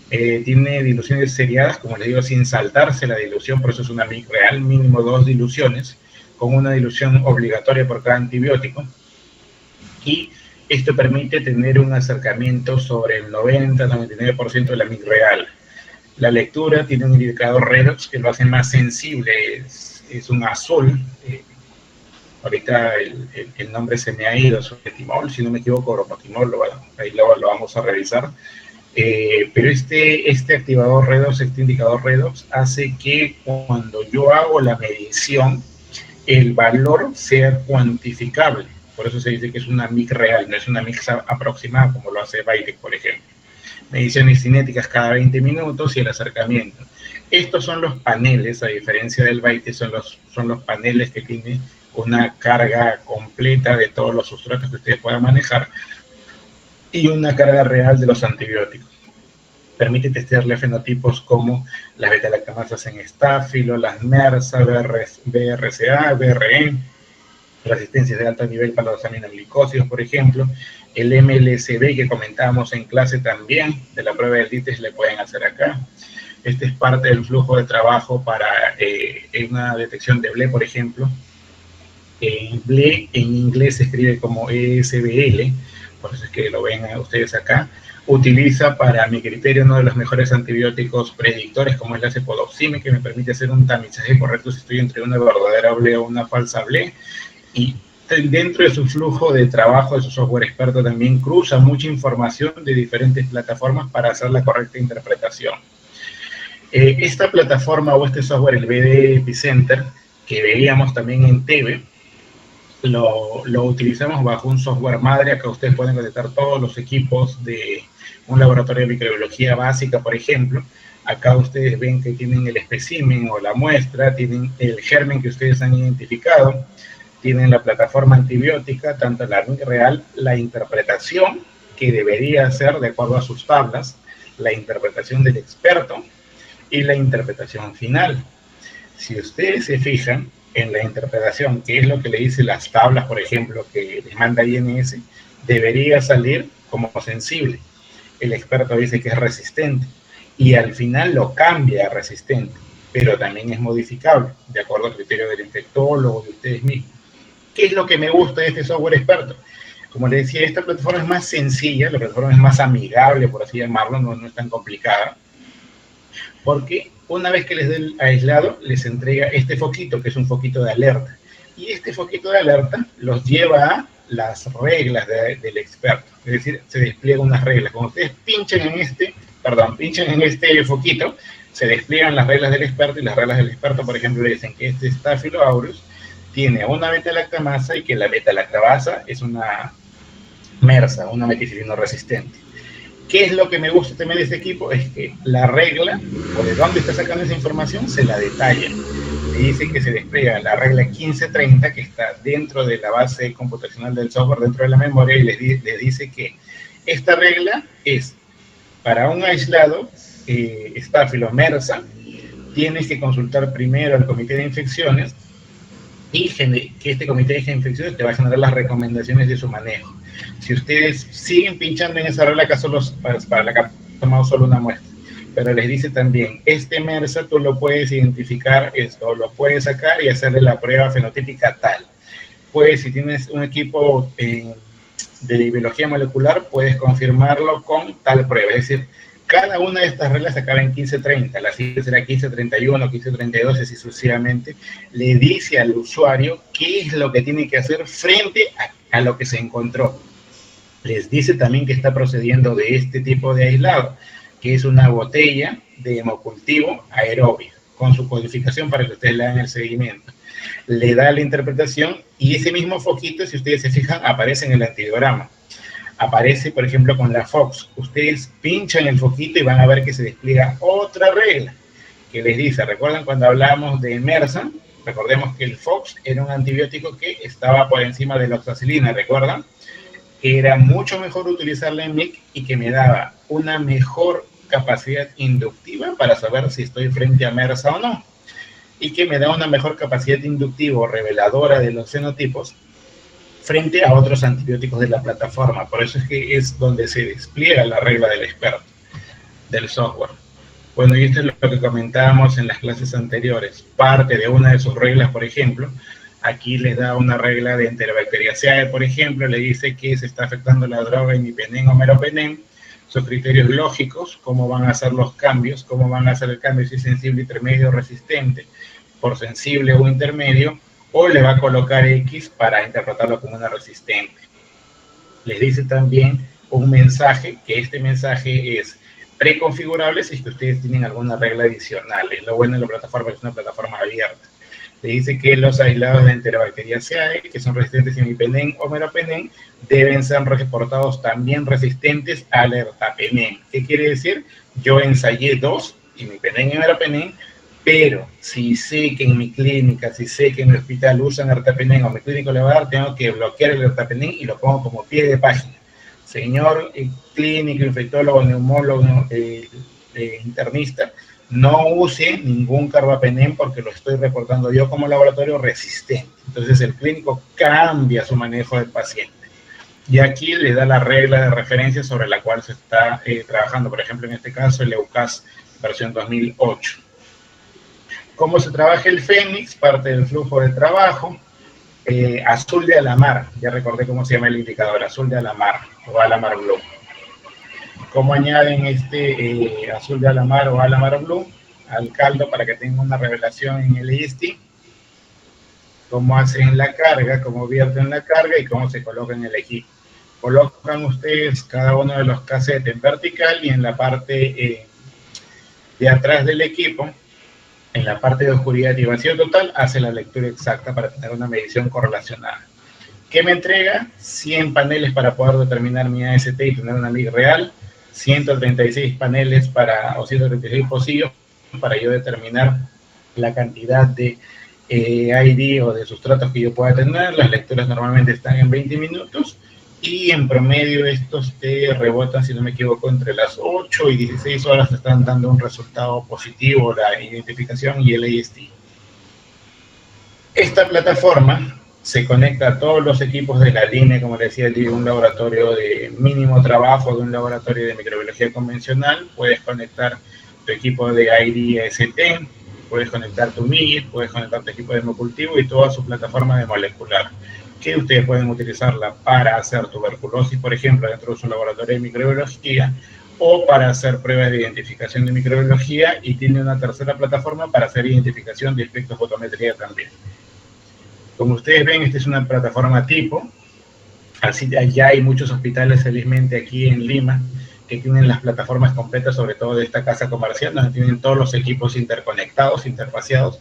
Tiene diluciones seriadas, como les digo, sin saltarse la dilución, por eso es una MIC real, mínimo 2 diluciones, con una dilución obligatoria por cada antibiótico. Y esto permite tener un acercamiento sobre el 90-99% de la MIC real. La lectura tiene un indicador redox que lo hace más sensible, es un azul. Ahorita el nombre se me ha ido, Soretimol, si no me equivoco, Oropatimol, ahí lo vamos a revisar. Pero este activador redox, este indicador redox, hace que cuando yo hago la medición, el valor sea cuantificable. Por eso se dice que es una MIC real, no es una MIC aproximada como lo hace Bytec, por ejemplo. Mediciones cinéticas cada 20 minutos y el acercamiento. Estos son los paneles, a diferencia del Bytec, son los paneles que tienen una carga completa de todos los sustratos que ustedes puedan manejar y una carga real de los antibióticos. Permite testearle fenotipos como las beta-lactamasas en estáfilo, las MERSA, BRCA, BRE, resistencias de alto nivel para los aminoglicósidos, por ejemplo. El MLSB que comentábamos en clase también, de la prueba del DITES, le pueden hacer acá. Este es parte del flujo de trabajo para una detección de BLE, por ejemplo. BLE en inglés se escribe como ESBL, por eso es que lo ven ustedes acá. Utiliza, para mi criterio, uno de los mejores antibióticos predictores, como es la cepodoxime, que me permite hacer un tamizaje correcto si estoy entre una verdadera BLE o una falsa BLE. Y dentro de su flujo de trabajo, de su software experto, también cruza mucha información de diferentes plataformas para hacer la correcta interpretación. Esta plataforma o este software, el BD Epicenter, que veíamos también en TV, lo utilizamos bajo un software madre. Acá ustedes pueden conectar todos los equipos de un laboratorio de microbiología básica, por ejemplo. Acá ustedes ven que tienen el espécimen o la muestra, tienen el germen que ustedes han identificado, tienen la plataforma antibiótica, tanto la MIC real, la interpretación que debería hacer de acuerdo a sus tablas, la interpretación del experto y la interpretación final. Si ustedes se fijan en la interpretación, que es lo que le dice las tablas, por ejemplo, que les manda INS, debería salir como sensible. El experto dice que es resistente y al final lo cambia a resistente, pero también es modificable de acuerdo al criterio del infectólogo, de ustedes mismos. ¿Qué es lo que me gusta de este software experto? Como les decía, esta plataforma es más sencilla, la plataforma es más amigable, por así llamarlo, no es tan complicada, porque una vez que les dé el aislado, les entrega este foquito, que es un foquito de alerta. Y este foquito de alerta los lleva a las reglas del experto. Es decir, se despliegan unas reglas. Cuando ustedes pinchan en este foquito, se despliegan las reglas del experto, y las reglas del experto, por ejemplo, le dicen que este Staphylo aureus tiene una beta-lactamasa y que la beta-lactamasa es una MERSA, una meticilino resistente. ¿Qué es lo que me gusta también de este equipo? Es que la regla, o de dónde está sacando esa información, se la detalla. Le dice que se despliega la regla 1530, que está dentro de la base computacional del software, dentro de la memoria, y les dice que esta regla es para un aislado Staphylo MERSA. Tienes que consultar primero al comité de infecciones y que este comité de infecciones te va a generar las recomendaciones de su manejo. Si ustedes siguen pinchando en esa regla, acá solo para la que han tomado solo una muestra, pero les dice también, este MERSA tú lo puedes identificar, esto lo puedes sacar y hacerle la prueba fenotípica tal. Pues si tienes un equipo de biología molecular, puedes confirmarlo con tal prueba. Es decir, cada una de estas reglas acaba en 1530, la siguiente será 1531, 1532, así sucesivamente. Le dice al usuario qué es lo que tiene que hacer frente a lo que se encontró. Les dice también que está procediendo de este tipo de aislado, que es una botella de hemocultivo aerobio, con su codificación para que ustedes le hagan el seguimiento. Le da la interpretación y ese mismo foquito, si ustedes se fijan, aparece en el antidiograma. Aparece, por ejemplo, con la Fox. Ustedes pinchan el foquito y van a ver que se despliega otra regla que les dice, ¿recuerdan cuando hablamos de MERSA? Recordemos que el Fox era un antibiótico que estaba por encima de la oxacilina, ¿recuerdan? Que era mucho mejor utilizarla en MIC y que me daba una mejor capacidad inductiva para saber si estoy frente a MERSA o no, y que me da una mejor capacidad inductiva o reveladora de los fenotipos frente a otros antibióticos de la plataforma. Por eso es que es donde se despliega la regla del experto, del software. Bueno, y esto es lo que comentábamos en las clases anteriores. Parte de una de sus reglas, por ejemplo, aquí les da una regla de Enterobacteriaceae, por ejemplo, le dice que se está afectando la droga imipenem o meropenem, sus criterios lógicos, cómo van a hacer los cambios, cómo van a hacer el cambio, si es sensible, intermedio o resistente, por sensible o intermedio, o le va a colocar X para interpretarlo como una resistente. Les dice también un mensaje, que este mensaje es preconfigurable si es que ustedes tienen alguna regla adicional. Lo bueno de la plataforma es una plataforma abierta. le dice que los aislados de Enterobacteria CAE, que son resistentes a imipenem o meropenem, deben ser reportados también resistentes al ertapenem. ¿Qué quiere decir? Yo ensayé 2, imipenem y meropenem, pero si sé que en mi clínica, si sé que en mi hospital usan ertapenem o mi clínico le va a dar, tengo que bloquear el ertapenem y lo pongo como pie de página. Señor clínico, infectólogo, neumólogo, internista, no use ningún carbapenem porque lo estoy reportando yo como laboratorio resistente. Entonces el clínico cambia su manejo del paciente. Y aquí le da la regla de referencia sobre la cual se está trabajando. Por ejemplo, en este caso, el EUCAS versión 2008. ¿Cómo se trabaja el Fénix? Parte del flujo de trabajo. Azul de Alamar. Ya recordé cómo se llama el indicador. Azul de Alamar o Alamar Blue. ¿Cómo añaden este azul de Alamar o Alamar Blue al caldo para que tenga una revelación en el AST? ¿Cómo hacen la carga? ¿Cómo vierten la carga? ¿Y cómo se coloca en el equipo? Colocan ustedes cada uno de los cassettes en vertical y en la parte de atrás del equipo, en la parte de oscuridad y vacío total, hace la lectura exacta para tener una medición correlacionada. ¿Qué me entrega? 100 paneles para poder determinar mi AST y tener una ley real, 136 paneles o 136 pocillos para yo determinar la cantidad de ID o de sustratos que yo pueda tener. Las lecturas normalmente están en 20 minutos y en promedio estos te rebotan, si no me equivoco, entre las 8 y 16 horas te están dando un resultado positivo, la identificación y el AST. Esta plataforma se conecta a todos los equipos de la línea, como les decía, de un laboratorio de mínimo trabajo, de un laboratorio de microbiología convencional. Puedes conectar tu equipo de ID-AST, puedes conectar tu MIGIS, puedes conectar tu equipo de hemocultivo y toda su plataforma de molecular, que ustedes pueden utilizarla para hacer tuberculosis, por ejemplo, dentro de su laboratorio de microbiología, o para hacer pruebas de identificación de microbiología, y tiene una tercera plataforma para hacer identificación de espectrofotometría también. Como ustedes ven, esta es una plataforma tipo. Así ya hay muchos hospitales, felizmente, aquí en Lima, que tienen las plataformas completas, sobre todo de esta casa comercial, donde tienen todos los equipos interconectados, interfaceados.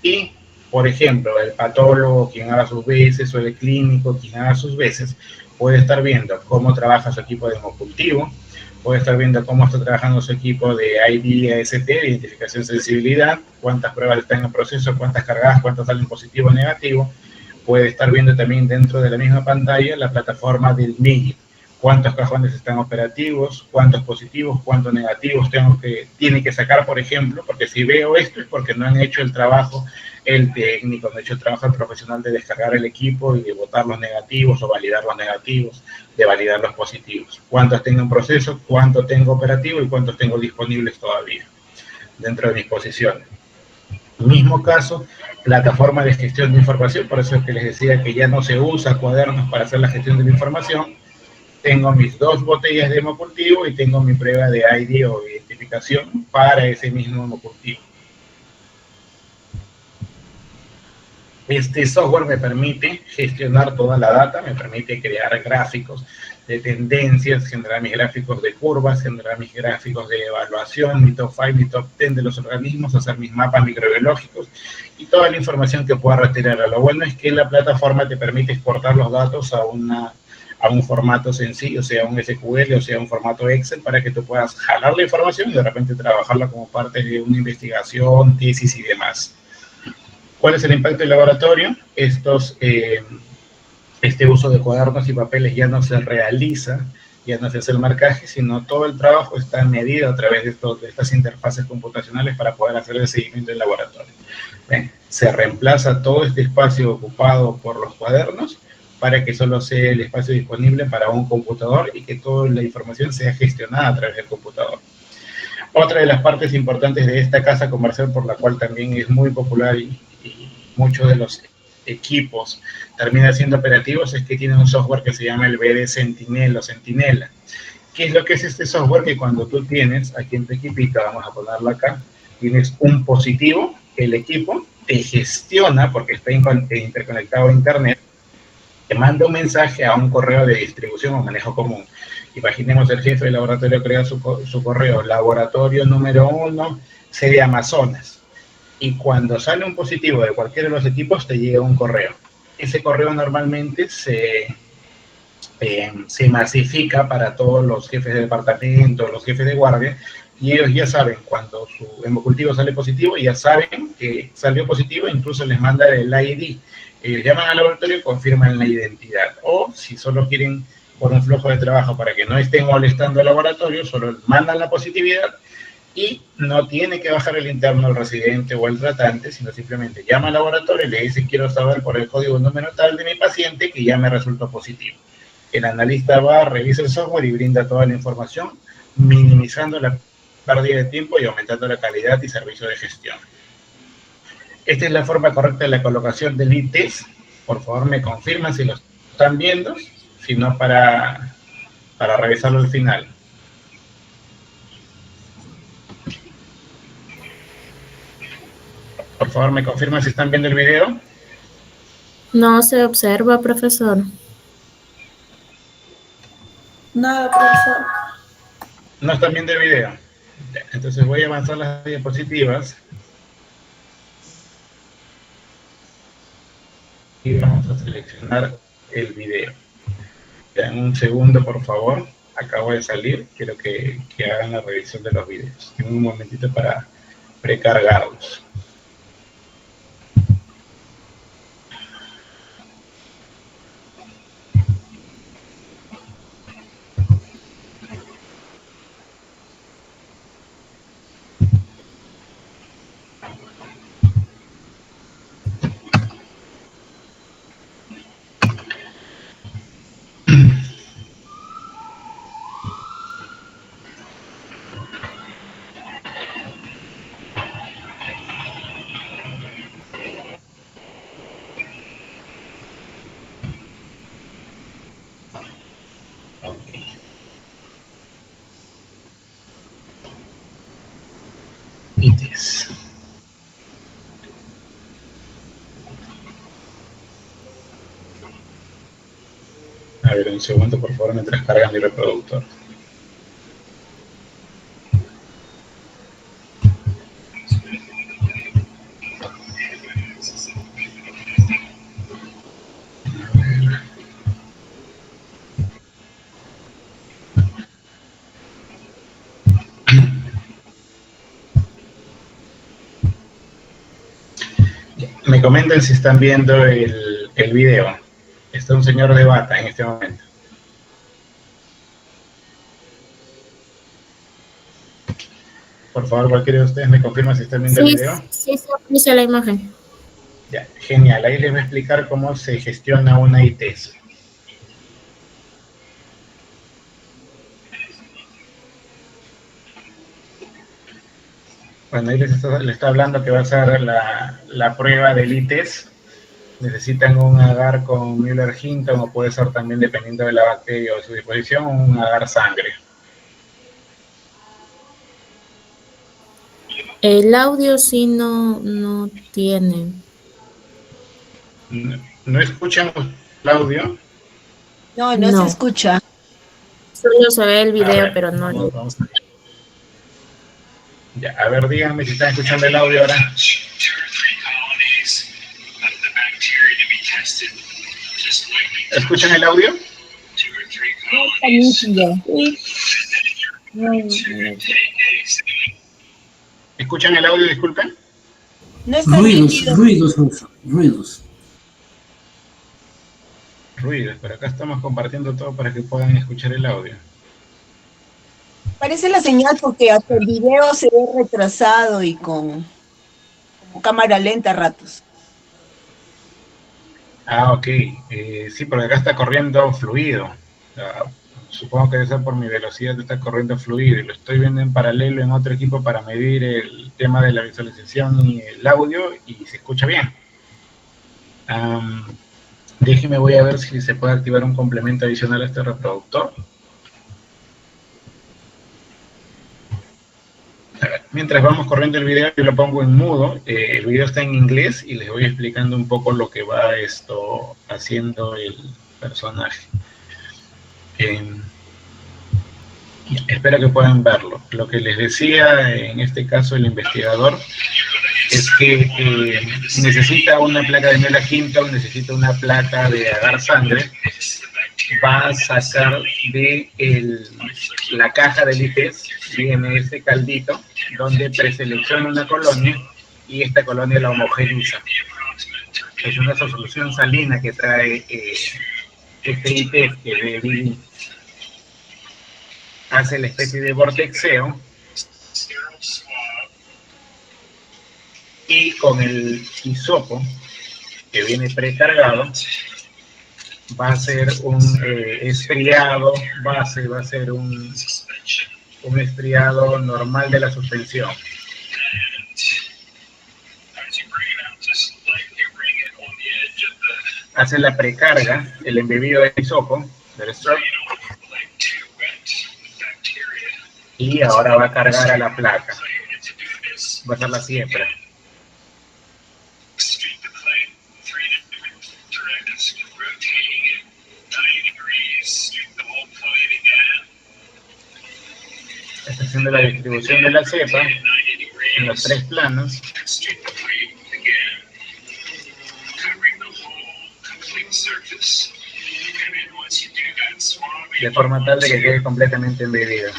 Y, por ejemplo, el patólogo, quien haga sus veces, o el clínico, quien haga sus veces, puede estar viendo cómo trabaja su equipo de hemocultivo, puede estar viendo cómo está trabajando su equipo de ID-AST, de identificación sensibilidad, cuántas pruebas están en proceso, cuántas cargadas, cuántas salen positivo o negativo. Puede estar viendo también dentro de la misma pantalla la plataforma del MIGIS, cuántos cajones están operativos, cuántos positivos, cuántos negativos tiene que sacar, por ejemplo, porque si veo esto es porque no han hecho el trabajo el técnico, no han hecho el trabajo el profesional de descargar el equipo y de votar los negativos o validar los negativos, de validar los positivos. Cuántos tengo en proceso, cuántos tengo operativo y cuántos tengo disponibles todavía dentro de mis posiciones. Mismo caso, plataforma de gestión de información, por eso es que les decía que ya no se usa cuadernos para hacer la gestión de la información. Tengo mis 2 botellas de hemocultivo y tengo mi prueba de ID o identificación para ese mismo hemocultivo. Este software me permite gestionar toda la data, me permite crear gráficos de tendencias, generar mis gráficos de curvas, generar mis gráficos de evaluación, mi top 5, mi top 10 de los organismos, hacer mis mapas microbiológicos y toda la información que pueda retirar. Lo bueno es que la plataforma te permite exportar los datos a un formato sencillo, sea un SQL o sea un formato Excel, para que tú puedas jalar la información y de repente trabajarla como parte de una investigación, tesis y demás. ¿Cuál es el impacto del laboratorio? Este uso de cuadernos y papeles ya no se realiza, ya no se hace el marcaje, sino todo el trabajo está medido a través de estas interfaces computacionales para poder hacer el seguimiento del laboratorio. ¿Ven? Se reemplaza todo este espacio ocupado por los cuadernos para que solo sea el espacio disponible para un computador y que toda la información sea gestionada a través del computador. Otra de las partes importantes de esta casa comercial, por la cual también es muy popular y muchos de los equipos terminan siendo operativos, es que tiene un software que se llama el BD Sentinel o Centinela. ¿Qué es lo que es este software? Que cuando tú tienes aquí en tu equipito, vamos a ponerlo acá, tienes un positivo, el equipo te gestiona, porque está interconectado a internet, te manda un mensaje a un correo de distribución o manejo común. Imaginemos el jefe del laboratorio crea su correo, laboratorio número 1, sede Amazonas. y cuando sale un positivo de cualquiera de los equipos te llega un correo. Ese correo normalmente se masifica para todos los jefes de departamento, los jefes de guardia, y ellos ya saben cuando su hemocultivo sale positivo, ya saben que salió positivo, incluso les manda el ID. Ellos llaman al laboratorio y confirman la identidad. O si solo quieren por un flujo de trabajo para que no estén molestando al laboratorio, solo mandan la positividad y no tiene que bajar el interno, el residente o el tratante, sino simplemente llama al laboratorio y le dice: quiero saber por el código número tal de mi paciente que ya me resultó positivo. El analista va, revisa el software y brinda toda la información, minimizando la pérdida de tiempo y aumentando la calidad y servicio de gestión. Esta es la forma correcta de la colocación del ITES. Por favor, me confirman si lo están viendo, si no para revisarlo al final. Por favor, me confirman si están viendo el video. No se observa, profesor. Nada, profesor. No están viendo el video. Entonces voy a avanzar las diapositivas. Y vamos a seleccionar el video. En un segundo, por favor. Acabo de salir. Quiero que hagan la revisión de los videos. Tengo un momentito para precargarlos. ITES. A ver, un segundo, por favor, mientras carga mi reproductor. Me comentan si están viendo el video. Está un señor de bata en este momento. Por favor, cualquiera de ustedes me confirma si están viendo el video. Sí, se aprecia la imagen. Ya, genial. Ahí les voy a explicar cómo se gestiona una ITES. Bueno, ahí les está hablando que va a ser la prueba del ITES. Necesitan un agar con Müller-Hinton, o puede ser también, dependiendo de la bacteria o de su disposición, un agar sangre. El audio sí no tiene. ¿No escuchan el audio? No se escucha. Solo se ve el video, ver, pero no. Vamos a ver. Ya, a ver, díganme si están escuchando el audio ahora. ¿Escuchan el audio? ¿Escuchan el audio, disculpen? No está nítido. Ruidos. Ruidos, pero acá estamos compartiendo todo para que puedan escuchar el audio. Parece la señal porque hasta el video se ve retrasado y con cámara lenta a ratos. Ah, ok. Sí, porque acá está corriendo fluido. Supongo que debe ser por mi velocidad, está corriendo fluido. Y lo estoy viendo en paralelo en otro equipo para medir el tema de la visualización y el audio, y se escucha bien. Déjeme, voy a ver si se puede activar un complemento adicional a este reproductor. A ver, mientras vamos corriendo el video, yo lo pongo en mudo. El video está en inglés y les voy explicando un poco lo que va haciendo el personaje. Espero que puedan verlo. Lo que les decía, en este caso, el investigador es que necesita una placa de Mela Hinton, necesita una placa de agar sangre, va a sacar de la caja del ITES, viene ese caldito, donde preselecciona una colonia y esta colonia la homogeneiza. Es una solución salina que trae este ITES que hace la especie de vortexeo, y con el hisopo que viene precargado va a ser un estriado base, va a ser un estriado normal de la suspensión. Hace la precarga, el embebido del hisopo, del strap, y ahora va a cargar a la placa. Va a ser la siembra. Está haciendo la distribución de la cepa en los 3 planos, de forma tal de que quede completamente embebida.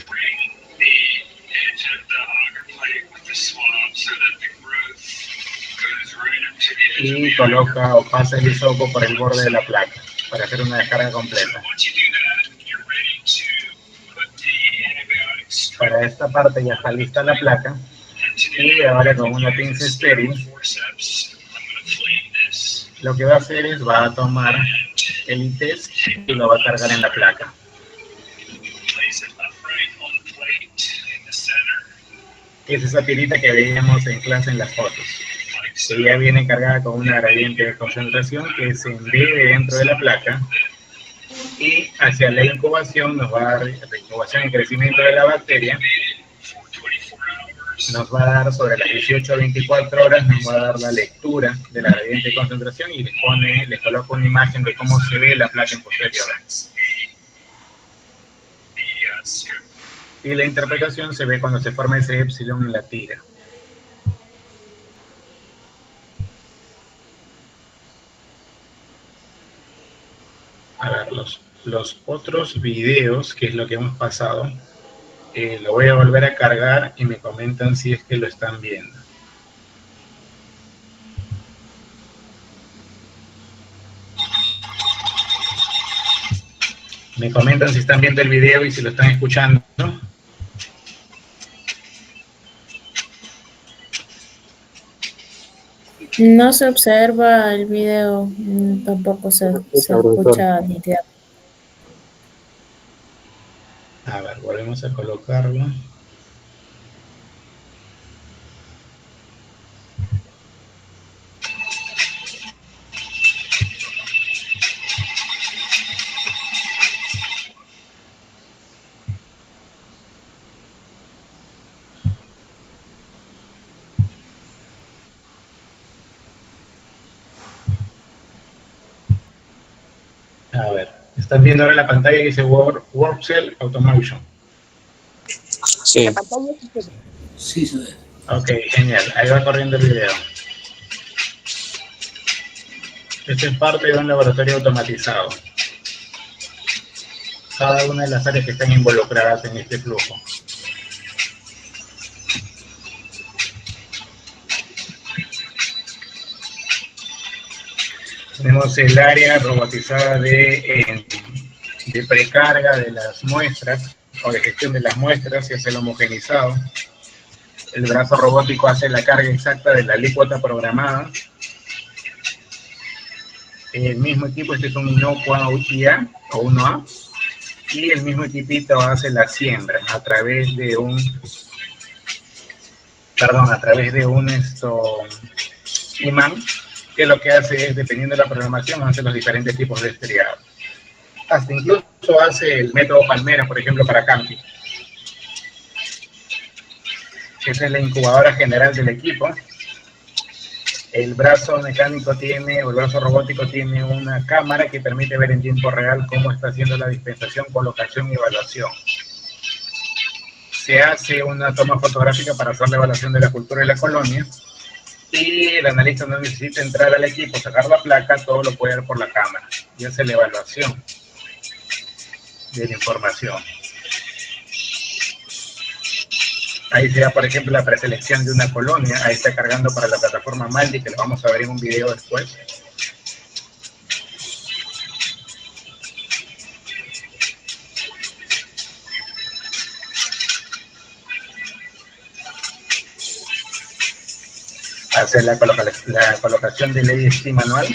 Y coloca o pasa el hisopo por el borde de la placa para hacer una descarga completa. Para esta parte ya está lista la placa, y ahora con una pinza estéril lo que va a hacer es va a tomar el ITES y lo va a cargar en la placa. Es esa tirita que veíamos en clase en las fotos, que ya viene cargada con una gradiente de concentración que se embebe dentro de la placa, y hacia la incubación nos va a dar, la incubación y crecimiento de la bacteria, nos va a dar sobre las 18 a 24 horas, nos va a dar la lectura de la gradiente de concentración y les coloco una imagen de cómo se ve la placa en posterior. Y la interpretación se ve cuando se forma ese epsilon en la tira. A ver, los otros videos, que es lo que hemos pasado, lo voy a volver a cargar y me comentan si es que lo están viendo. Me comentan si están viendo el video y si lo están escuchando. No se observa el video, tampoco se escucha ni idea. A ver, volvemos a colocarlo. A ver, están viendo ahora la pantalla que dice Work Cell Automation. Sí. La pantalla sí se ve. Sí, se ve. Ok, genial. Ahí va corriendo el video. Esto es parte de un laboratorio automatizado. Cada una de las áreas que están involucradas en este flujo. Tenemos el área robotizada de precarga de las muestras, o de gestión de las muestras, y hace el homogenizado. El brazo robótico hace la carga exacta de la alícuota programada. El mismo equipo, este es un Innocua UIA, o 1A, y el mismo equipito hace la siembra a través de un imán, que lo que hace es, dependiendo de la programación, hace los diferentes tipos de estriado. Hasta incluso hace el método Palmera, por ejemplo, para camping. Esa es la incubadora general del equipo. El brazo mecánico tiene, o el brazo robótico tiene una cámara que permite ver en tiempo real cómo está haciendo la dispensación, colocación y evaluación. Se hace una toma fotográfica para hacer la evaluación de la cultura de la colonia, Y el analista no necesita entrar al equipo, sacar la placa, todo lo puede ver por la cámara y hace la evaluación de la información. Ahí se da, por ejemplo, la preselección de una colonia. Ahí está cargando para la plataforma Maldi, que lo vamos a ver en un video después. Hacer la colocación del ADST manual.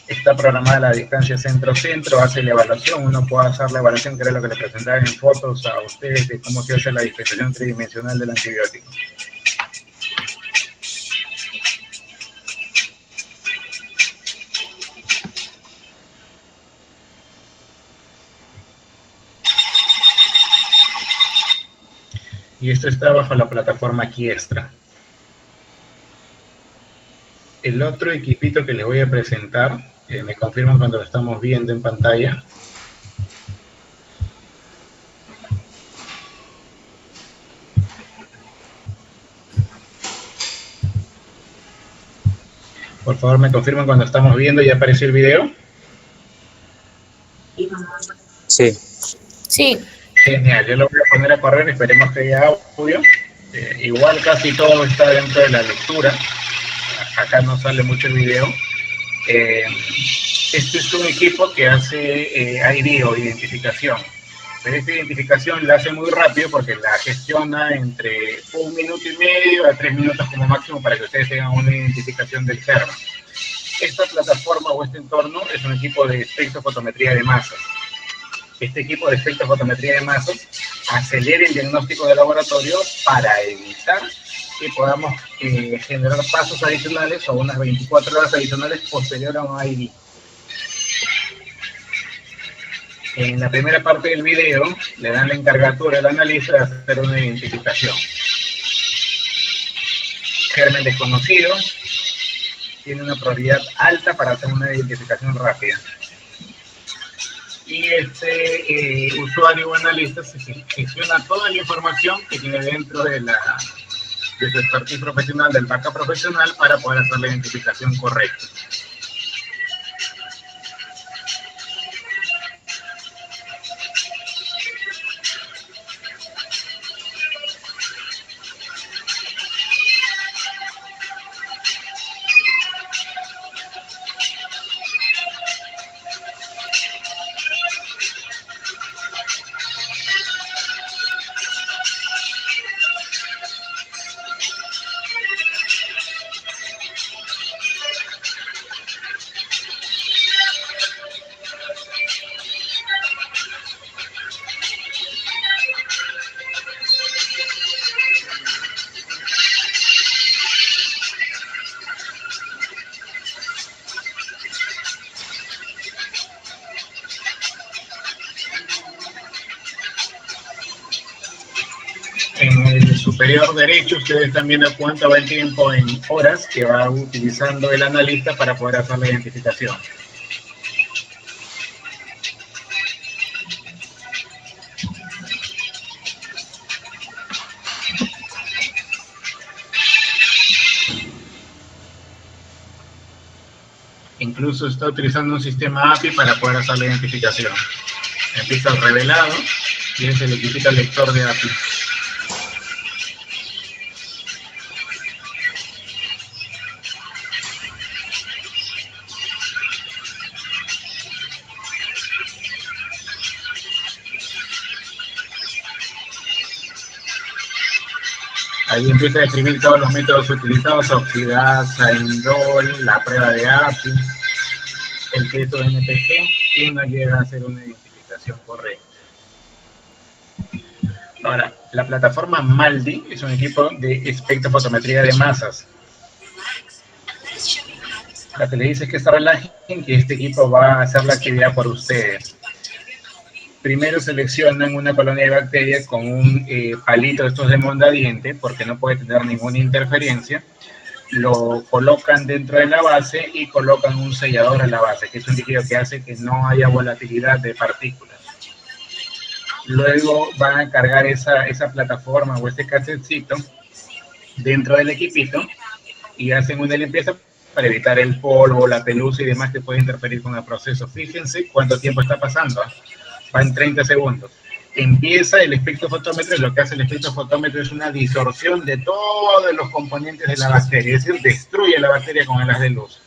Está programada la distancia centro-centro, hace la evaluación. Uno puede hacer la evaluación, que era lo que les presentaba en fotos a ustedes, de cómo se hace la dispensación tridimensional del antibiótico. Y esto está bajo la plataforma Kiestra. El otro equipito que les voy a presentar, me confirman cuando lo estamos viendo en pantalla. Por favor, me confirman cuando estamos viendo. ¿Ya apareció el video? Sí. Sí. Genial, yo lo voy a poner a correr, esperemos que haya audio. Igual casi todo está dentro de la lectura. Acá no sale mucho el video. Este es un equipo que hace ID o identificación. Pero esta identificación la hace muy rápido porque la gestiona entre 1 minuto y medio a 3 minutos como máximo para que ustedes tengan una identificación del germen. Esta plataforma o este entorno es un equipo de espectrofotometría de masas. Este equipo de espectrofotometría de masas acelera el diagnóstico de laboratorio para evitar que podamos generar pasos adicionales o unas 24 horas adicionales posterior a un ID. En la primera parte del video le dan la encargatura al analista de hacer una identificación. Germen desconocido, tiene una probabilidad alta para hacer una identificación rápida. Y este usuario o analista se gestiona toda la información que tiene dentro de su expertise profesional, del backup profesional, para poder hacer la identificación correcta. En el superior derecho ustedes están viendo cuánto va el tiempo en horas que va utilizando el analista para poder hacer la identificación. Incluso está utilizando un sistema API para poder hacer la identificación. Empieza el revelado y se le quita el lector de API. Ahí empieza a escribir todos los métodos utilizados: oxidasa, indol, la prueba de API, el peso NPG, y no llega a hacer una identificación correcta. Ahora, la plataforma Maldi es un equipo de espectrofotometría de masas. Lo que le dice es que se relajen, que este equipo va a hacer la actividad por ustedes. Primero seleccionan una colonia de bacterias con un palito de estos de mondadiente, porque no puede tener ninguna interferencia. Lo colocan dentro de la base y colocan un sellador a la base, que es un líquido que hace que no haya volatilidad de partículas. Luego van a cargar esa plataforma o este casetcito dentro del equipito y hacen una limpieza para evitar el polvo, la pelusa y demás que puede interferir con el proceso. Fíjense cuánto tiempo está pasando. Va en 30 segundos. Empieza el espectrofotómetro y lo que hace el espectrofotómetro es una distorsión de todos los componentes de la bacteria, es decir, destruye la bacteria con el haz de luz.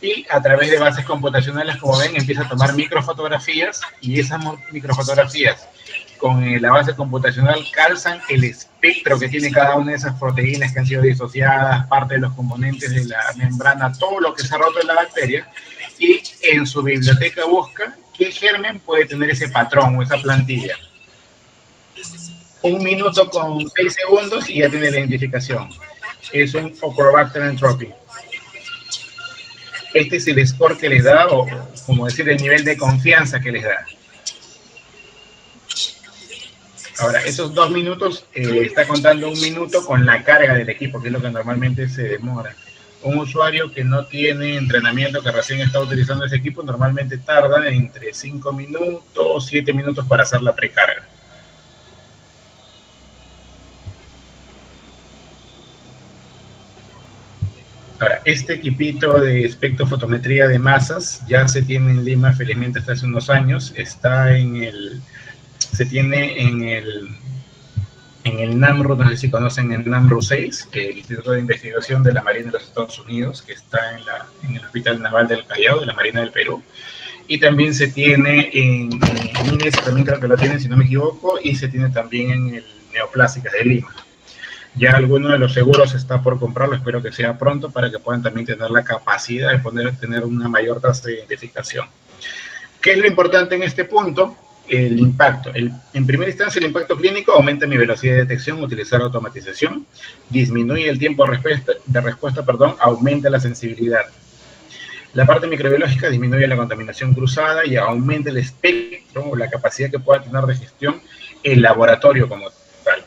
Y a través de bases computacionales, como ven, empieza a tomar microfotografías y esas microfotografías con la base computacional calzan el espectro que tiene cada una de esas proteínas que han sido disociadas, parte de los componentes de la membrana, todo lo que se ha roto en la bacteria, y en su biblioteca busca qué germen puede tener ese patrón o esa plantilla. 1 minuto con 6 segundos y ya tiene la identificación. Es un Ocorobacter entropy. Este es el score que les da, o como decir, el nivel de confianza que les da. Ahora, esos 2 minutos, está contando 1 minuto con la carga del equipo, que es lo que normalmente se demora. Un usuario que no tiene entrenamiento, que recién está utilizando ese equipo, normalmente tarda entre 5 minutos, 7 minutos para hacer la precarga. Ahora, este equipito de espectrofotometría de masas ya se tiene en Lima, felizmente hasta hace unos años. Está se tiene en el NAMRU, no sé si conocen el NAMRU 6, el Instituto de Investigación de la Marina de los Estados Unidos, que está en el Hospital Naval del Callao, de la Marina del Perú. Y también se tiene en INES, también creo que lo tienen, si no me equivoco, y se tiene también en el Neoplásicas de Lima. Ya alguno de los seguros está por comprarlo, espero que sea pronto, para que puedan también tener la capacidad de poder tener una mayor tasa de identificación. ¿Qué es lo importante en este punto? El impacto. En primera instancia, el impacto clínico aumenta mi velocidad de detección, utilizar automatización, disminuye el tiempo de respuesta, aumenta la sensibilidad. La parte microbiológica disminuye la contaminación cruzada y aumenta el espectro o la capacidad que pueda tener de gestión el laboratorio como tal.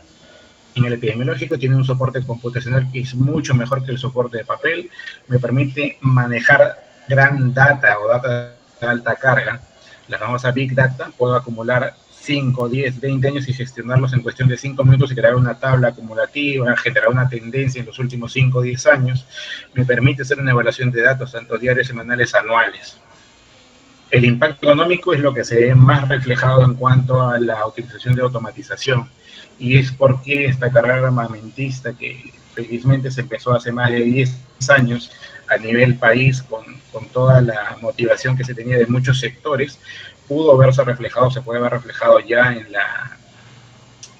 En el epidemiológico tiene un soporte computacional que es mucho mejor que el soporte de papel, me permite manejar gran data o data de alta carga, la famosa Big Data. Puedo acumular 5, 10, 20 años y gestionarlos en cuestión de 5 minutos y crear una tabla acumulativa, generar una tendencia en los últimos 5 o 10 años. Me permite hacer una evaluación de datos, tanto diarios, semanales, anuales. El impacto económico es lo que se ve más reflejado en cuanto a la utilización de automatización. Y es porque esta carrera armamentista, que felizmente se empezó hace más de 10 años a nivel país, con toda la motivación que se tenía de muchos sectores, pudo verse reflejado, se puede ver reflejado ya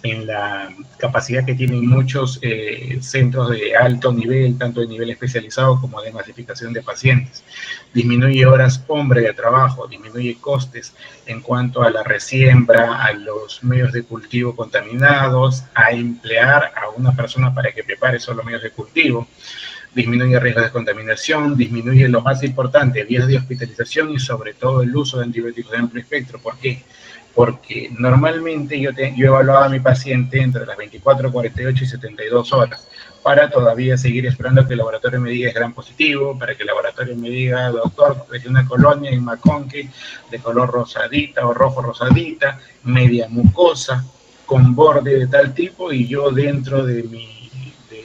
en la capacidad que tienen muchos centros de alto nivel, tanto de nivel especializado como de masificación de pacientes. Disminuye horas hombre de trabajo, disminuye costes en cuanto a la resiembra, a los medios de cultivo contaminados, a emplear a una persona para que prepare solo medios de cultivo. Disminuye riesgos de contaminación, disminuye lo más importante, días de hospitalización y sobre todo el uso de antibióticos de amplio espectro. ¿Por qué? Porque normalmente yo evaluaba a mi paciente entre las 24, 48 y 72 horas para todavía seguir esperando que el laboratorio me diga es gran positivo, para que el laboratorio me diga, doctor, es una colonia en Maconque de color rosadita o rojo rosadita, media mucosa, con borde de tal tipo, y yo dentro de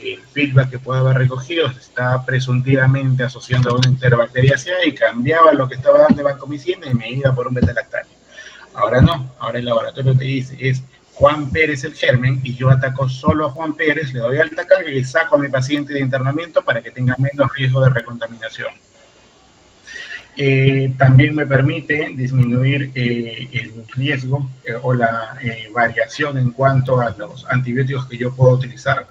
el feedback que pueda haber recogido está presuntivamente asociando a una enterobacteriaceae y cambiaba lo que estaba dando vancomicina y me iba por un beta-lactario. Ahora no, ahora el laboratorio te dice es Juan Pérez el germen y yo ataco solo a Juan Pérez, le doy alta carga y saco a mi paciente de internamiento para que tenga menos riesgo de recontaminación. También me permite disminuir el riesgo o la variación en cuanto a los antibióticos que yo puedo utilizar.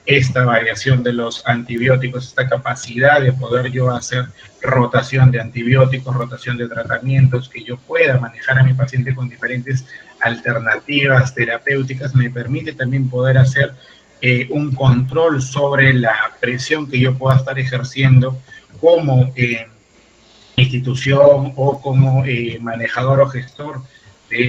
Esta variación de los antibióticos, esta capacidad de poder yo hacer rotación de antibióticos, rotación de tratamientos, que yo pueda manejar a mi paciente con diferentes alternativas terapéuticas, me permite también poder hacer un control sobre la presión que yo pueda estar ejerciendo como institución o como manejador o gestor de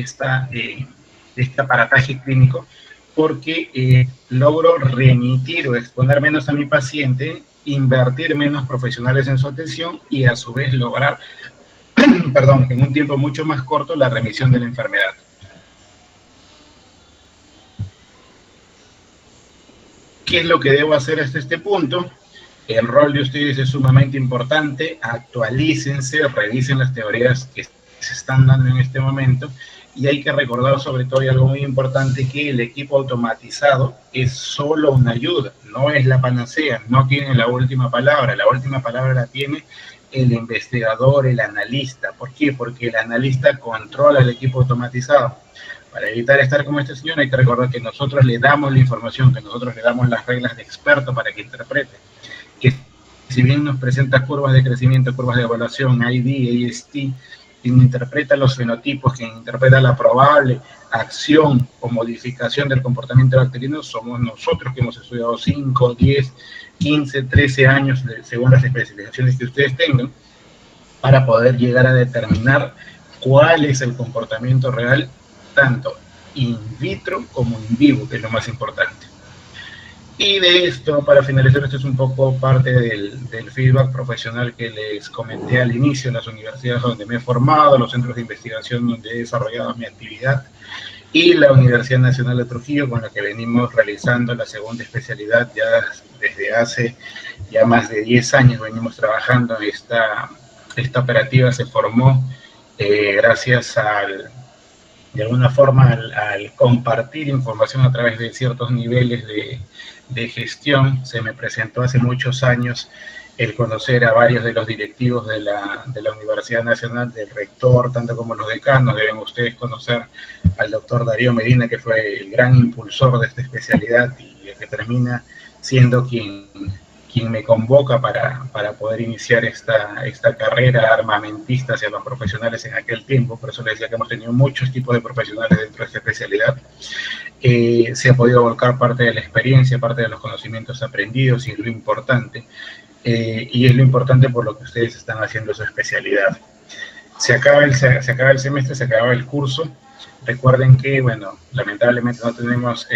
este aparataje clínico, porque logro remitir o exponer menos a mi paciente, invertir menos profesionales en su atención y a su vez lograr, en un tiempo mucho más corto, la remisión de la enfermedad. ¿Qué es lo que debo hacer hasta este punto? El rol de ustedes es sumamente importante, actualícense, revisen las teorías que se están dando en este momento, y hay que recordar sobre todo, y algo muy importante, que el equipo automatizado es solo una ayuda, no es la panacea, no tiene la última palabra la tiene el investigador, el analista. ¿Por qué? Porque el analista controla el equipo automatizado. Para evitar estar como este señor, hay que recordar que nosotros le damos la información, que nosotros le damos las reglas de experto para que interprete. Que si bien nos presenta curvas de crecimiento, curvas de evaluación, ID, AST, quien interpreta los fenotipos, quien interpreta la probable acción o modificación del comportamiento bacteriano, somos nosotros que hemos estudiado 5, 10, 15, 13 años, según las especializaciones que ustedes tengan, para poder llegar a determinar cuál es el comportamiento real, tanto in vitro como in vivo, que es lo más importante. Y de esto, para finalizar, esto es un poco parte del feedback profesional que les comenté al inicio, en las universidades donde me he formado, los centros de investigación donde he desarrollado mi actividad, y la Universidad Nacional de Trujillo, con la que venimos realizando la segunda especialidad ya desde hace ya más de 10 años. Venimos trabajando en esta operativa, se formó gracias de alguna forma al compartir información a través de ciertos niveles de gestión. Se me presentó hace muchos años el conocer a varios de los directivos de la Universidad Nacional, del rector, tanto como los decanos. Deben ustedes conocer al doctor Darío Medina, que fue el gran impulsor de esta especialidad y el que termina siendo quien me convoca para poder iniciar esta carrera armamentista hacia los profesionales en aquel tiempo. Por eso les decía que hemos tenido muchos tipos de profesionales dentro de esta especialidad. Se ha podido volcar parte de la experiencia, parte de los conocimientos aprendidos, y es lo importante. Y es lo importante por lo que ustedes están haciendo su especialidad. Se acaba el semestre, se acaba el curso. Recuerden que, bueno, lamentablemente no tenemos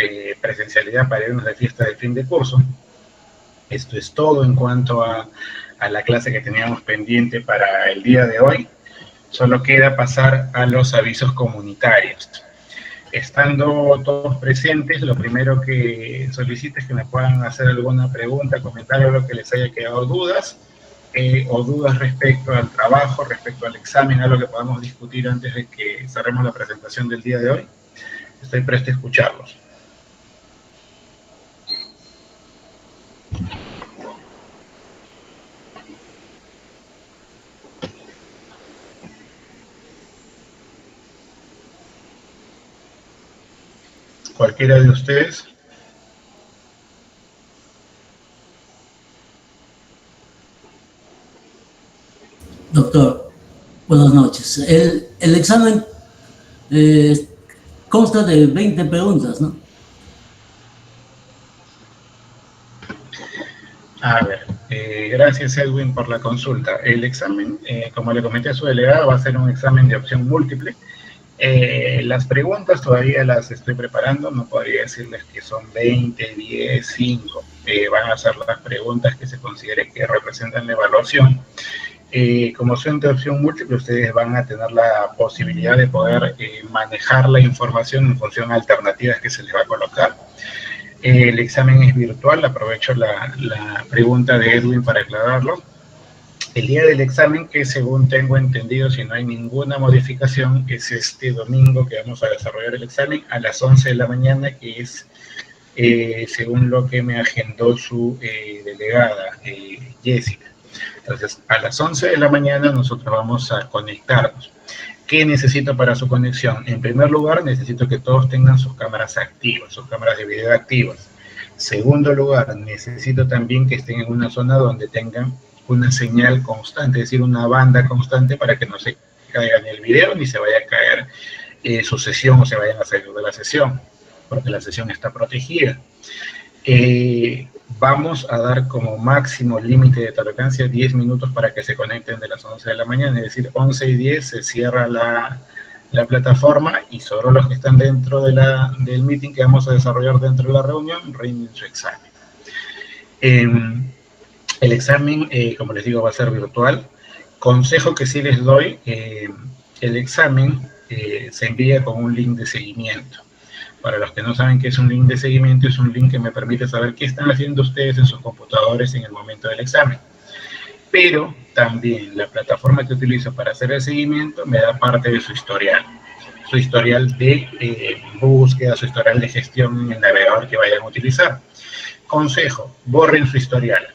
presencialidad para irnos de fiesta de fin de curso. Esto es todo en cuanto a la clase que teníamos pendiente para el día de hoy. Solo queda pasar a los avisos comunitarios. Estando todos presentes, lo primero que solicito es que me puedan hacer alguna pregunta, comentario, lo que les haya quedado dudas, o dudas respecto al trabajo, respecto al examen, algo que podamos discutir antes de que cerremos la presentación del día de hoy. Estoy presto a escucharlos. Cualquiera de ustedes. Doctor, buenas noches. El examen consta de 20 preguntas, ¿no? A ver, gracias Edwin por la consulta. El examen, como le comenté a su delegado, va a ser un examen de opción múltiple. Las preguntas todavía las estoy preparando, no podría decirles que son 20, 10, 5. Van a ser las preguntas que se considere que representan la evaluación. Como son de opción múltiple, ustedes van a tener la posibilidad de poder manejar la información en función a alternativas que se les va a colocar. El examen es virtual, aprovecho la pregunta de Edwin para aclararlo. El día del examen, que según tengo entendido, si no hay ninguna modificación, es este domingo que vamos a desarrollar el examen a las 11 de la mañana, que es según lo que me agendó su delegada, Jessica. Entonces, a las 11 de la mañana nosotros vamos a conectarnos. ¿Qué necesito para su conexión? En primer lugar, necesito que todos tengan sus cámaras activas, sus cámaras de video activas. Segundo lugar, necesito también que estén en una zona donde tengan una señal constante, es decir, una banda constante, para que no se caiga ni el video ni se vaya a caer su sesión o se vayan a salir de la sesión, porque la sesión está protegida. Vamos a dar como máximo límite de tolerancia 10 minutos para que se conecten de las 11 de la mañana, es decir, 11 y 10 se cierra la plataforma y solo los que están dentro del meeting que vamos a desarrollar dentro de la reunión rinden su examen. El examen, como les digo, va a ser virtual. Consejo que sí les doy, el examen se envía con un link de seguimiento. Para los que no saben qué es un link de seguimiento, es un link que me permite saber qué están haciendo ustedes en sus computadores en el momento del examen. Pero también la plataforma que utilizo para hacer el seguimiento me da parte de su historial de búsqueda, su historial de gestión en el navegador que vayan a utilizar. Consejo, borren su historial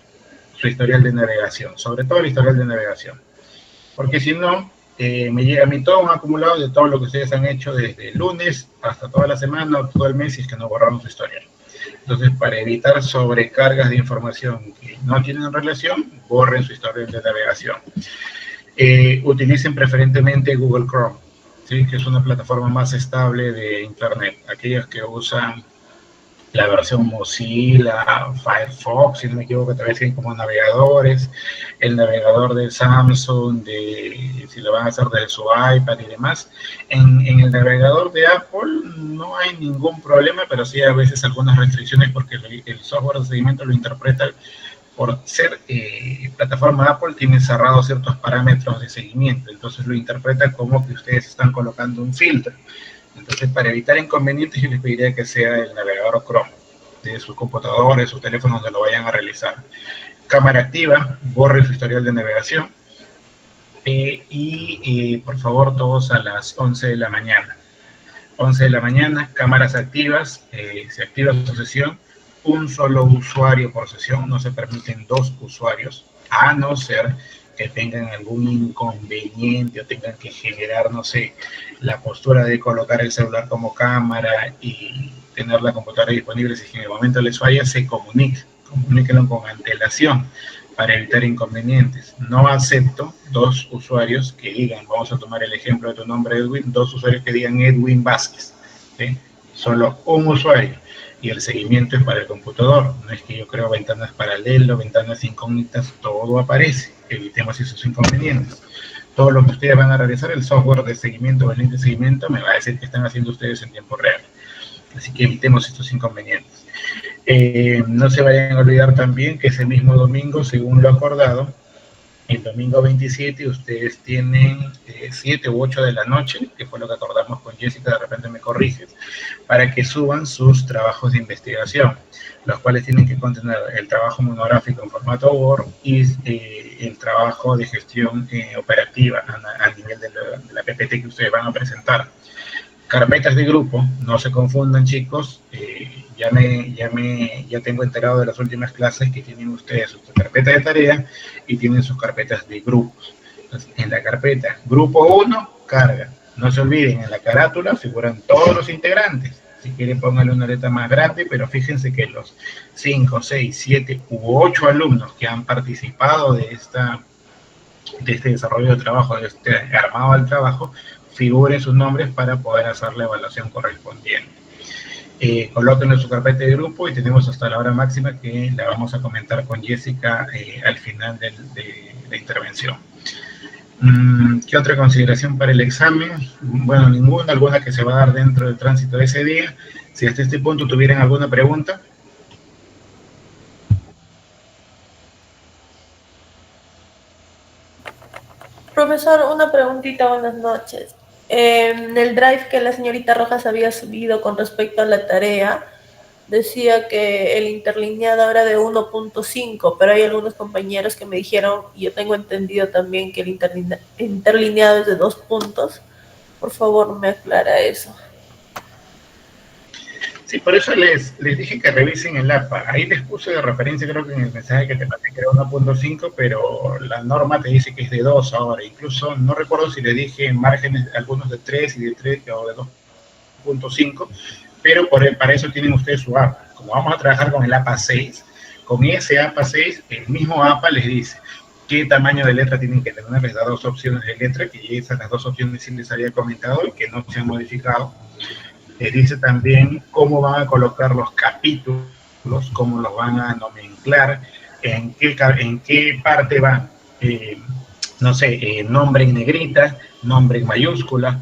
de navegación, sobre todo el historial de navegación, porque si no, me llega a mí todo un acumulado de todo lo que ustedes han hecho desde el lunes hasta toda la semana o todo el mes, y es que no borraron su historial. Entonces, para evitar sobrecargas de información que no tienen relación, borren su historial de navegación. Utilicen preferentemente Google Chrome, ¿sí? Que es una plataforma más estable de Internet. Aquellos que usan la versión Mozilla, Firefox, si no me equivoco, también tienen como navegadores, el navegador de Samsung, si lo van a hacer desde su iPad y demás. En el navegador de Apple no hay ningún problema, pero sí a veces algunas restricciones porque el software de seguimiento lo interpreta, por ser plataforma Apple, tiene cerrados ciertos parámetros de seguimiento, entonces lo interpreta como que ustedes están colocando un filtro. Entonces, para evitar inconvenientes, yo les pediría que sea el navegador Chrome de sus computadores, sus teléfonos, donde lo vayan a realizar. Cámara activa, borre su historial de navegación. Por favor, todos a las 11 de la mañana. 11 de la mañana, cámaras activas, se activa su sesión. Un solo usuario por sesión, no se permiten dos usuarios, a no ser que tengan algún inconveniente o tengan que generar, no sé, la postura de colocar el celular como cámara y tener la computadora disponible. Si en el momento les falla, se comuníquenlo con antelación para evitar inconvenientes. No acepto dos usuarios que digan, vamos a tomar el ejemplo de tu nombre, Edwin, dos usuarios que digan Edwin Vázquez, ¿sí? Solo un usuario. Y el seguimiento es para el computador, no es que yo creo ventanas paralelas, ventanas incógnitas, todo aparece, evitemos esos inconvenientes. Todo lo que ustedes van a realizar, el software de seguimiento o el link de seguimiento me va a decir que están haciendo ustedes en tiempo real, así que evitemos estos inconvenientes. No se vayan a olvidar también que ese mismo domingo, según lo acordado, el domingo 27, ustedes tienen 7 u 8 de la noche, que fue lo que acordamos con Jessica, de repente me corriges, para que suban sus trabajos de investigación, los cuales tienen que contener el trabajo monográfico en formato Word y el trabajo de gestión operativa a nivel de la PPT que ustedes van a presentar. Carpetas de grupo, no se confundan, chicos, ya tengo enterado de las últimas clases que tienen ustedes su carpeta de tarea y tienen sus carpetas de grupos. Entonces, en la carpeta grupo 1, carga. No se olviden, en la carátula figuran todos los integrantes. Si quieren, pónganle una letra más grande, pero fíjense que los 5, 6, 7 u 8 alumnos que han participado de este desarrollo de trabajo, de este armado del trabajo, figuren sus nombres para poder hacer la evaluación correspondiente. Colóquenlo en su carpeta de grupo y tenemos hasta la hora máxima, que la vamos a comentar con Jessica al final de la intervención. ¿Qué otra consideración para el examen? Bueno, ninguna, alguna que se va a dar dentro del tránsito de ese día. Si hasta este punto tuvieran alguna pregunta. Profesor, una preguntita, buenas noches. En el drive que la señorita Rojas había subido con respecto a la tarea, decía que el interlineado era de 1.5, pero hay algunos compañeros que me dijeron, y yo tengo entendido también que el interlineado es de 2 puntos. Por favor, me aclara eso. Sí, por eso les dije que revisen el APA. Ahí les puse de referencia, creo que en el mensaje que te pasé, que era 1.5, pero la norma te dice que es de 2 ahora. Incluso no recuerdo si le dije en márgenes algunos de 3 y de 3 o de 2.5, pero para eso tienen ustedes su APA. Como vamos a trabajar con el APA 6, con ese APA 6, el mismo APA les dice qué tamaño de letra tienen que tener. Les da 2 opciones de letra, que esas las 2 opciones sí les había comentado y que no se han modificado. Les dice también cómo van a colocar los capítulos, cómo los van a nomenclar, en qué parte van, no sé, nombre en negrita, nombre en mayúscula,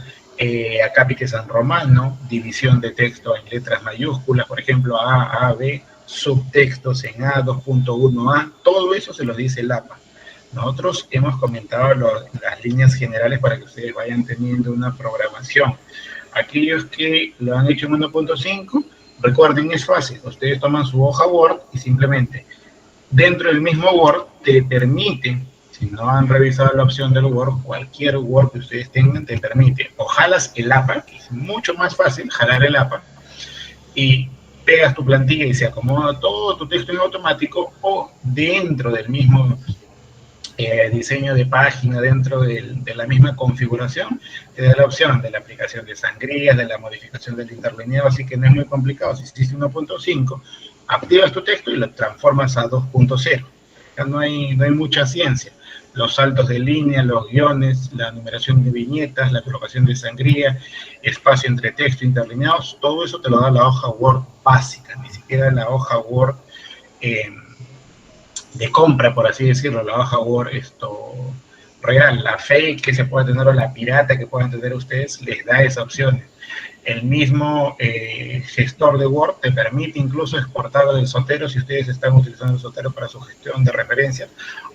acápites en romano, división de texto en letras mayúsculas, por ejemplo, A, B, subtextos en A, 2.1A, todo eso se lo dice el APA. Nosotros hemos comentado las líneas generales para que ustedes vayan teniendo una programación. Aquellos que lo han hecho en 1.5, recuerden, es fácil. Ustedes toman su hoja Word y simplemente dentro del mismo Word te permite, si no han revisado la opción del Word, cualquier Word que ustedes tengan te permite, o jalas el APA, que es mucho más fácil jalar el APA, y pegas tu plantilla y se acomoda todo tu texto en automático, o dentro del mismo diseño de página, dentro de la misma configuración, te da la opción de la aplicación de sangrías, de la modificación del interlineado, así que no es muy complicado. Si hiciste 1.5, activas tu texto y lo transformas a 2.0. Ya no hay mucha ciencia. Los saltos de línea, los guiones, la numeración de viñetas, la colocación de sangría, espacio entre texto, interlineados, todo eso te lo da la hoja Word básica, ni siquiera la hoja Word de compra, por así decirlo, la hoja Word real, la fake que se puede tener o la pirata que puedan tener ustedes, les da esa opción. El mismo gestor de Word te permite incluso exportarlo del Zotero si ustedes están utilizando el Zotero para su gestión de referencias,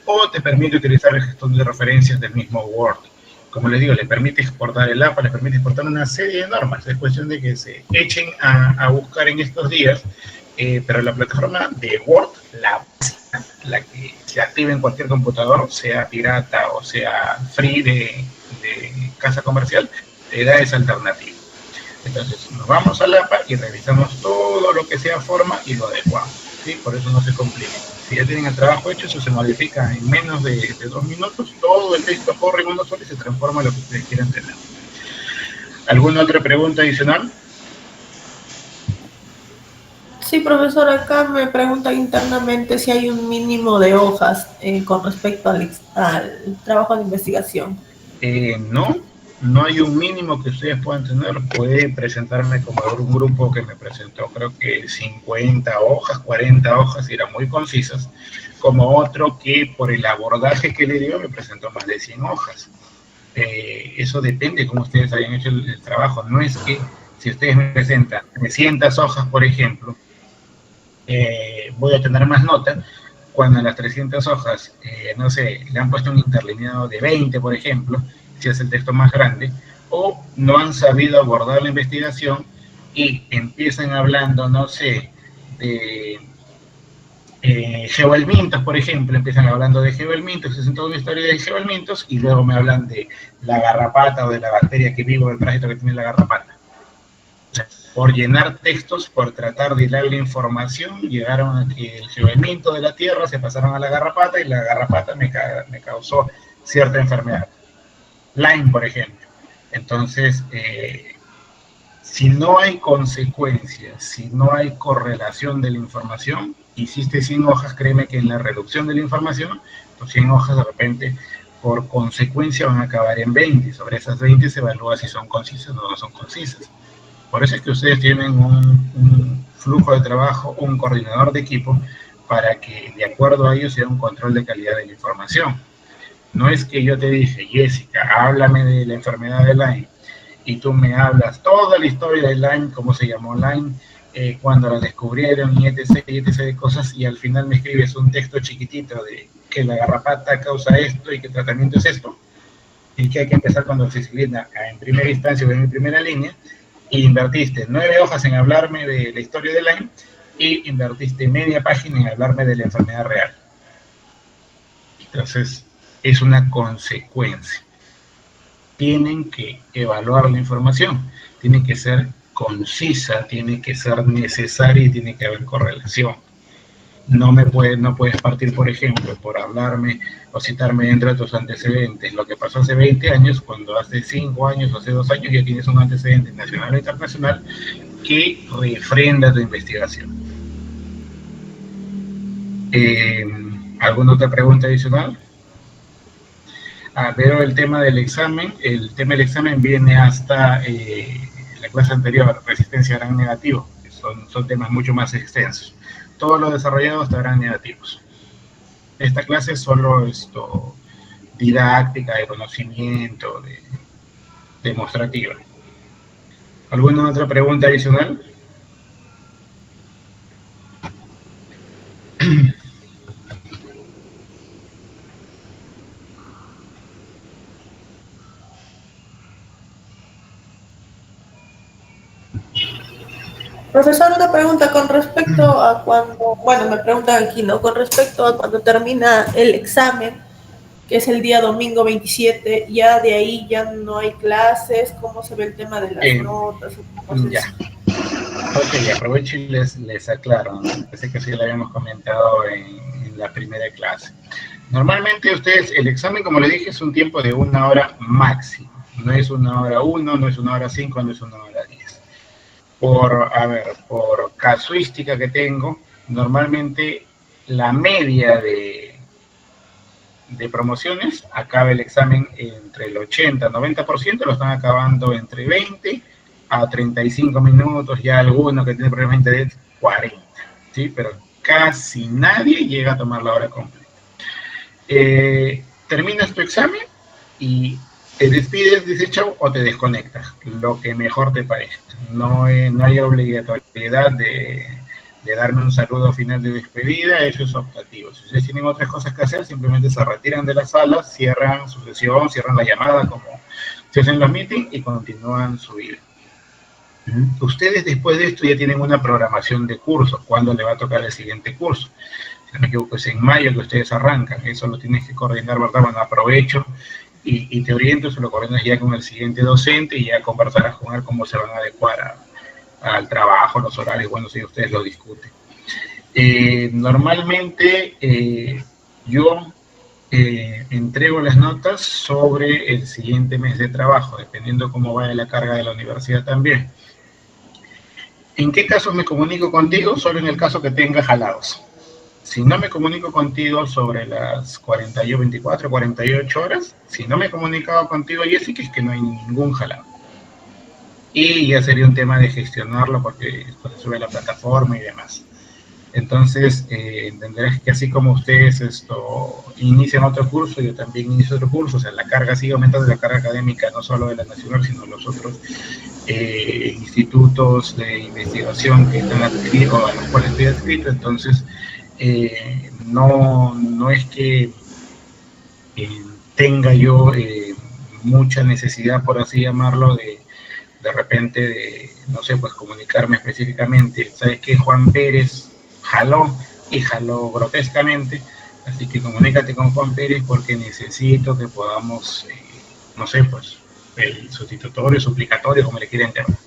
o te permite utilizar el gestor de referencias del mismo Word. Como les digo, le permite exportar el APA, les permite exportar una serie de normas. Es cuestión de que se echen a buscar en estos días, pero la plataforma de Word, la básica, la que se activa en cualquier computador, sea pirata o sea free de casa comercial, te da esa alternativa. Entonces nos vamos al APA y revisamos todo lo que sea forma y lo adecuamos, ¿sí? Por eso no se complica. Si ya tienen el trabajo hecho, eso se modifica en menos de 2 minutos, todo el texto corre en uno solo y se transforma en lo que ustedes quieran tener. ¿Alguna otra pregunta adicional? Sí, profesor, acá me preguntan internamente si hay un mínimo de hojas con respecto al trabajo de investigación. No hay un mínimo que ustedes puedan tener. Puede presentarme como un grupo que me presentó, creo que 50 hojas, 40 hojas, y eran muy concisas, como otro que por el abordaje que le dio me presentó más de 100 hojas. Eso depende de cómo ustedes hayan hecho el trabajo. No es que si ustedes me presentan 300 hojas, por ejemplo, voy a tener más nota cuando en las 300 hojas, no sé, le han puesto un interlineado de 20, por ejemplo, si es el texto más grande, o no han sabido abordar la investigación y empiezan hablando, no sé, de geoelmintos, por ejemplo, empiezan hablando de geoelmintos, se toda una historia de geoelmintos, y luego me hablan de la garrapata o de la bacteria que vivo, del parásito que tiene la garrapata. Por llenar textos, por tratar de hilar la información, llegaron a que el geoelminto de la Tierra se pasaron a la garrapata, y la garrapata me causó cierta enfermedad. Lyme, por ejemplo. Entonces, si no hay consecuencias, si no hay correlación de la información, hiciste 100 hojas, créeme que en la reducción de la información, pues 100 hojas de repente, por consecuencia, van a acabar en 20. Sobre esas 20 se evalúa si son concisas o no son concisas. Por eso es que ustedes tienen un flujo de trabajo, un coordinador de equipo, para que de acuerdo a ello sea un control de calidad de la información. No es que yo te dije, Jessica, háblame de la enfermedad de Lyme, y tú me hablas toda la historia de Lyme, cómo se llamó Lyme, cuando la descubrieron, y etc., de cosas, y al final me escribes un texto chiquitito de que la garrapata causa esto y que el tratamiento es esto, y que hay que empezar con doxiciclina en primera instancia o en primera línea, y invertiste 9 hojas en hablarme de la historia de Lyme, y invertiste media página en hablarme de la enfermedad real. Entonces, es una consecuencia. Tienen que evaluar la información, tiene que ser concisa, tiene que ser necesaria y tiene que haber correlación. No puedes partir, por ejemplo, por hablarme o citarme dentro de tus antecedentes lo que pasó hace 20 años, cuando hace 5 años o hace 2 años ya tienes un antecedente nacional o internacional que refrenda tu investigación. ¿Alguna otra pregunta adicional? Veo el tema del examen. El tema del examen viene hasta la clase anterior, resistencia a gran negativo. Son temas mucho más extensos. Todos los desarrollados estarán negativos. Esta clase es solo didáctica, de conocimiento, demostrativa. ¿Alguna otra pregunta adicional? Profesor, una pregunta con respecto a cuando, bueno, me preguntan aquí, ¿no? Con respecto a cuando termina el examen, que es el día domingo 27, ya de ahí ya no hay clases, ¿cómo se ve el tema de las notas? Ya. Ok, aprovecho y les aclaro, ¿no? Pensé que sí lo habíamos comentado en la primera clase. Normalmente ustedes, el examen, como le dije, es un tiempo de 1 hora máximo. No es 1 hora 1, no es 1 hora 5, no es 1 hora 10. Por casuística que tengo, normalmente la media de promociones acaba el examen entre el 80-90%, lo están acabando entre 20 a 35 minutos, ya alguno que tiene probablemente de 40, ¿sí? Pero casi nadie llega a tomar la hora completa. Terminas tu examen y te despides, dices chau, o te desconectas, lo que mejor te parezca. No hay obligatoriedad de darme un saludo final de despedida, eso es optativo. Si ustedes tienen otras cosas que hacer, simplemente se retiran de la sala, cierran su sesión, cierran la llamada, como se hacen los meetings, y continúan su vida. Ustedes después de esto ya tienen una programación de cursos, cuándo le va a tocar el siguiente curso. Si no me equivoco, es en mayo que ustedes arrancan, eso lo tienes que coordinar, ¿verdad? Bueno, aprovecho y te oriento, se lo coordinas ya con el siguiente docente y ya conversarás con él cómo se van a adecuar al trabajo, los horarios, bueno, si ustedes lo discuten. Normalmente yo entrego las notas sobre el siguiente mes de trabajo, dependiendo cómo vaya la carga de la universidad también. ¿En qué casos me comunico contigo? Solo en el caso que tenga jalados. Si no me comunico contigo sobre las 24, 48 horas, si no me he comunicado contigo, Jessica, es que no hay ningún jalado. Y ya sería un tema de gestionarlo porque después se sube a la plataforma y demás. Entonces, entenderás que así como ustedes inician otro curso, yo también inicio otro curso, o sea, la carga sigue aumentando, la carga académica, no solo de la Nacional, sino de los otros institutos de investigación que están adscritos, a los cuales estoy adscrito. Entonces, no es que tenga yo mucha necesidad, por así llamarlo, de repente, no sé, pues comunicarme específicamente. ¿Sabes qué? Juan Pérez jaló y jaló grotescamente, así que comunícate con Juan Pérez porque necesito que podamos, no sé, pues el sustitutorio, suplicatorio, como le quieran llamar.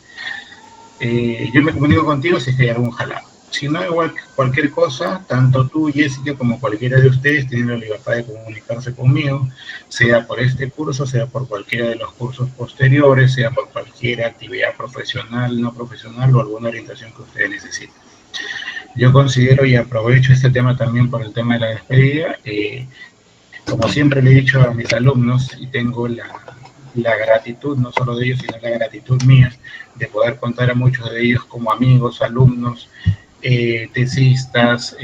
Yo me comunico contigo si es que hay algún jalado. Si no, igual cualquier cosa, tanto tú, Jessica, como cualquiera de ustedes tienen la libertad de comunicarse conmigo, sea por este curso, sea por cualquiera de los cursos posteriores, sea por cualquier actividad profesional, no profesional o alguna orientación que ustedes necesiten. Yo considero y aprovecho este tema también por el tema de la despedida. Como siempre le he dicho a mis alumnos, y tengo la gratitud, no solo de ellos, sino la gratitud mía, de poder contar a muchos de ellos como amigos, alumnos, tesistas,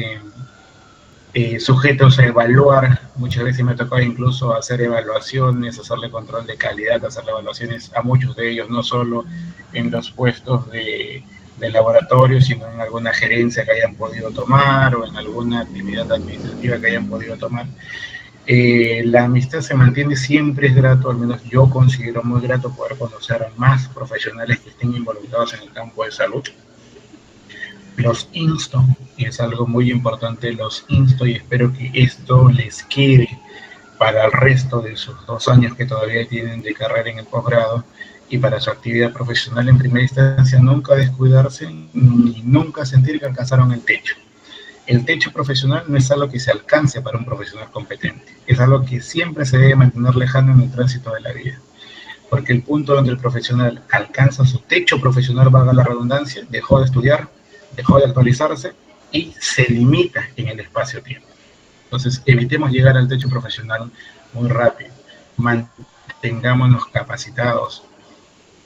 sujetos a evaluar. Muchas veces me ha tocado incluso hacer evaluaciones, hacerle control de calidad, hacerle evaluaciones a muchos de ellos, no solo en los puestos de laboratorio, sino en alguna gerencia que hayan podido tomar o en alguna actividad administrativa que hayan podido tomar. La amistad se mantiene, siempre es grato, al menos yo considero muy grato poder conocer a más profesionales que estén involucrados en el campo de salud. Los insto, y es algo muy importante, los insto y espero que esto les quede para el resto de sus 2 años que todavía tienen de carrera en el posgrado y para su actividad profesional en primera instancia, nunca descuidarse ni nunca sentir que alcanzaron el techo. El techo profesional no es algo que se alcance para un profesional competente, es algo que siempre se debe mantener lejano en el tránsito de la vida. Porque el punto donde el profesional alcanza su techo profesional, valga la redundancia, dejó de estudiar, dejó de actualizarse y se limita en el espacio-tiempo. Entonces, evitemos llegar al techo profesional muy rápido, mantengámonos capacitados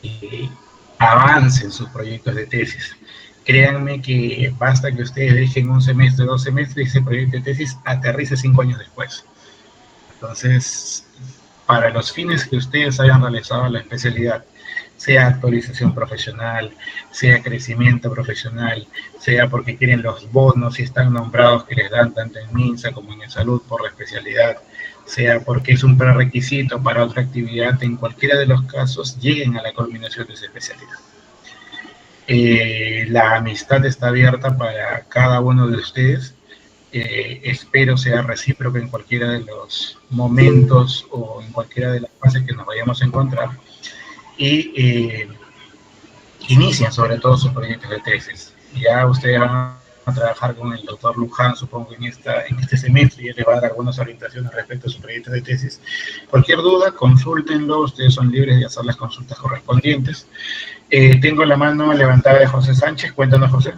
y avancen sus proyectos de tesis. Créanme que basta que ustedes dejen 1 semestre, 2 semestres y ese proyecto de tesis aterrice 5 años después. Entonces, para los fines que ustedes hayan realizado la especialidad, sea actualización profesional, sea crecimiento profesional, sea porque quieren los bonos y están nombrados que les dan tanto en MINSA como en salud por la especialidad, sea porque es un prerequisito para otra actividad, en cualquiera de los casos lleguen a la culminación de esa especialidad. La amistad está abierta para cada uno de ustedes. Espero sea recíproco en cualquiera de los momentos o en cualquiera de las fases que nos vayamos a encontrar. Y inician sobre todo sus proyectos de tesis. Ya ustedes van a trabajar con el doctor Luján, supongo que en este semestre, y él les va a dar algunas orientaciones respecto a sus proyectos de tesis. Cualquier duda, consúltenlo, ustedes son libres de hacer las consultas correspondientes. Tengo la mano levantada de José Sánchez. Cuéntanos, José.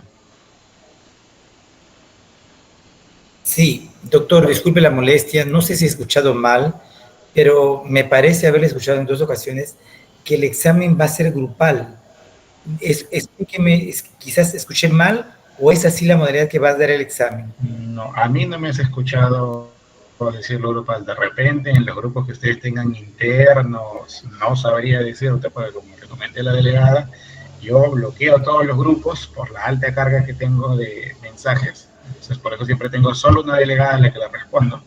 Sí, doctor, disculpe la molestia, no sé si he escuchado mal, pero me parece haber escuchado en 2 ocasiones que el examen va a ser grupal. Explíqueme, quizás escuché mal, o es así la modalidad que va a dar el examen. No, a mí no me has escuchado decirlo grupal. De repente, en los grupos que ustedes tengan internos, no sabría decirte, porque como le comenté a la delegada, yo bloqueo todos los grupos por la alta carga que tengo de mensajes. Entonces, por eso siempre tengo solo una delegada a la que le respondo.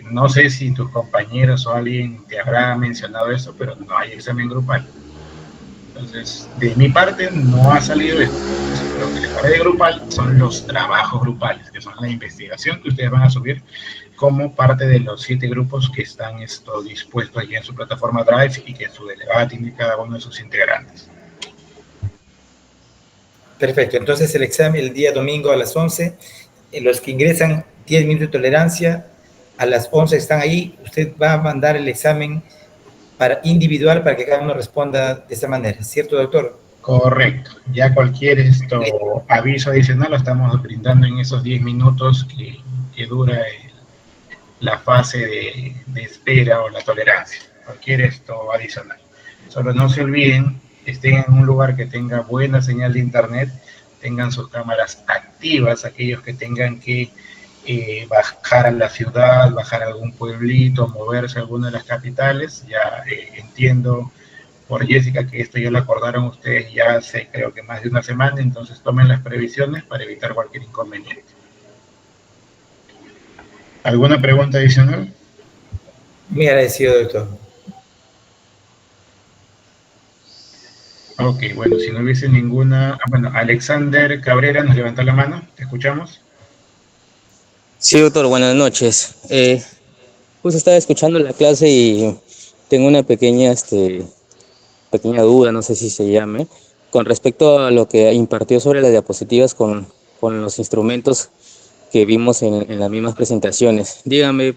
No sé si tus compañeros o alguien te habrá mencionado eso, pero no hay examen grupal. Entonces, de mi parte, no ha salido esto. Lo que les hablé de grupal son los trabajos grupales, que son la investigación que ustedes van a subir como parte de los 7 grupos que están dispuestos allí en su plataforma Drive y que su delegada tiene cada uno de sus integrantes. Perfecto, entonces el examen el día domingo a las 11, los que ingresan 10 minutos de tolerancia, a las 11 están ahí, usted va a mandar el examen individual para que cada uno responda de esa manera, ¿cierto, doctor? Correcto, ya cualquier aviso adicional lo estamos brindando en esos 10 minutos que dura la fase de espera o la tolerancia, cualquier adicional. Solo no se olviden, estén en un lugar que tenga buena señal de internet, tengan sus cámaras activas, aquellos que tengan que bajar a la ciudad, bajar a algún pueblito, moverse a alguna de las capitales. Ya entiendo por Jessica que esto ya lo acordaron ustedes ya hace creo que más de una semana, entonces tomen las previsiones para evitar cualquier inconveniente. ¿Alguna pregunta adicional? Muy agradecido, doctor. Ok, bueno, si no hubiese ninguna... Bueno, Alexander Cabrera nos levantó la mano, ¿te escuchamos? Sí, doctor, buenas noches. Justo estaba escuchando la clase y tengo una pequeña duda, no sé si se llame, con respecto a lo que impartió sobre las diapositivas con los instrumentos que vimos en las mismas presentaciones. Dígame,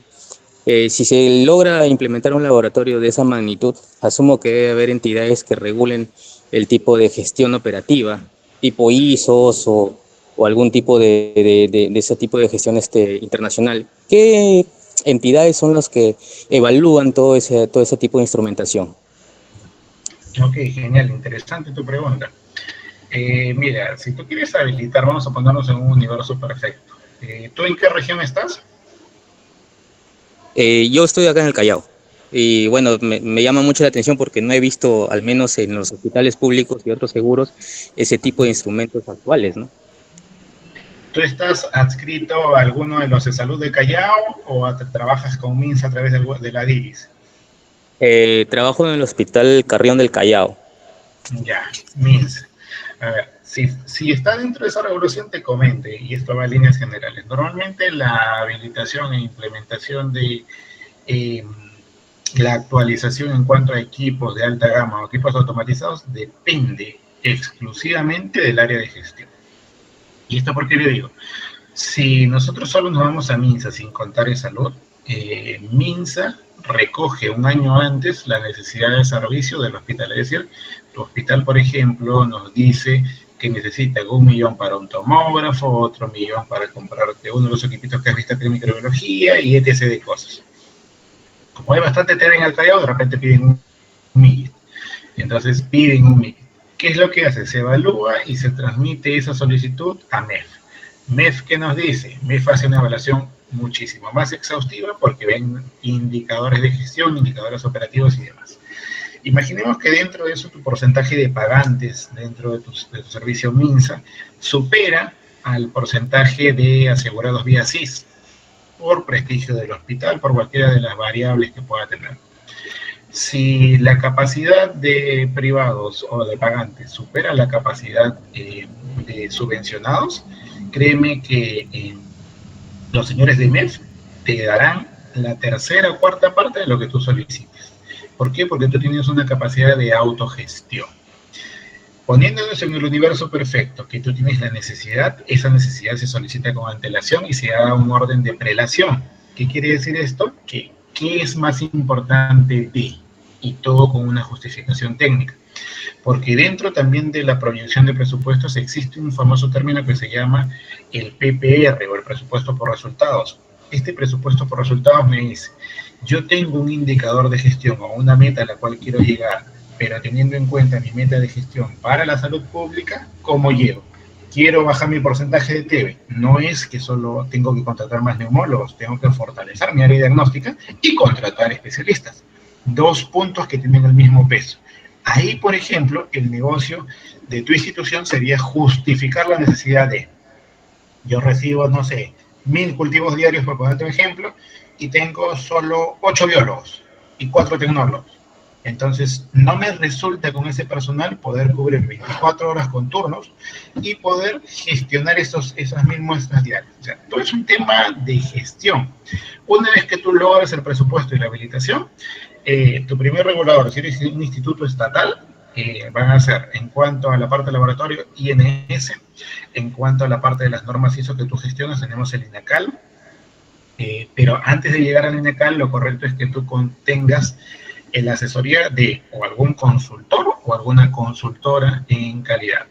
si se logra implementar un laboratorio de esa magnitud, asumo que debe haber entidades que regulen el tipo de gestión operativa, tipo ISOs o algún tipo de ese tipo de gestión internacional. ¿Qué entidades son las que evalúan todo ese tipo de instrumentación? Ok, genial, interesante tu pregunta. Mira, si tú quieres habilitar, vamos a ponernos en un universo perfecto. ¿Tú en qué región estás? Yo estoy acá en el Callao. Y bueno, me llama mucho la atención porque no he visto, al menos en los hospitales públicos y otros seguros, ese tipo de instrumentos actuales, ¿no? ¿Tú estás adscrito a alguno de los de salud de Callao o trabajas con MINSA a través de la DIRIS? Trabajo en el Hospital Carrión del Callao. Ya, MINSA. A ver, si está dentro de esa regulación, te comente, y esto va en líneas generales. Normalmente la habilitación e implementación de la actualización en cuanto a equipos de alta gama o equipos automatizados depende exclusivamente del área de gestión. ¿Y esto por qué le digo? Si nosotros solo nos vamos a MINSA sin contar en salud, MINSA recoge un año antes la necesidad de servicio del hospital. Es decir, tu hospital, por ejemplo, nos dice que necesita 1 millón para un tomógrafo, otro millón para comprarte uno de los equipitos que has visto en microbiología y etc. de cosas. Como hay bastante tela en el Callao, de repente piden un millón. Entonces piden un millón. ¿Qué es lo que hace? Se evalúa y se transmite esa solicitud a MEF. MEF, ¿qué nos dice? MEF hace una evaluación muchísimo más exhaustiva porque ven indicadores de gestión, indicadores operativos y demás. Imaginemos que dentro de eso tu porcentaje de pagantes dentro de tu servicio MINSA supera al porcentaje de asegurados vía SIS por prestigio del hospital, por cualquiera de las variables que pueda tener. Si la capacidad de privados o de pagantes supera la capacidad de subvencionados, créeme que los señores de MEF te darán la tercera o cuarta parte de lo que tú solicites. ¿Por qué? Porque tú tienes una capacidad de autogestión. Poniéndonos en el universo perfecto, que tú tienes la necesidad, esa necesidad se solicita con antelación y se da un orden de prelación. ¿Qué quiere decir esto? Que ¿qué es más importante de? Y todo con una justificación técnica. Porque dentro también de la proyección de presupuestos existe un famoso término que se llama el PPR, o el presupuesto por resultados. Este presupuesto por resultados me dice, yo tengo un indicador de gestión o una meta a la cual quiero llegar, pero teniendo en cuenta mi meta de gestión para la salud pública, ¿cómo llego? Quiero bajar mi porcentaje de TB. No es que solo tengo que contratar más neumólogos, tengo que fortalecer mi área diagnóstica y contratar especialistas. Dos puntos que tienen el mismo peso. Ahí, por ejemplo, el negocio de tu institución sería justificar la necesidad de, yo recibo, no sé, 1000 cultivos diarios, por ponerte un ejemplo, y tengo solo 8 biólogos y 4 tecnólogos. Entonces, no me resulta con ese personal poder cubrir 24 horas con turnos y poder gestionar esas 1000 muestras diarias. O sea, todo es un tema de gestión. Una vez que tú logras el presupuesto y la habilitación, tu primer regulador, si eres un instituto estatal, van a ser, en cuanto a la parte de laboratorio, INS, en cuanto a la parte de las normas ISO que tú gestionas, tenemos el INACAL, pero antes de llegar al INACAL, lo correcto es que tú tengas la asesoría de o algún consultor o alguna consultora en calidad.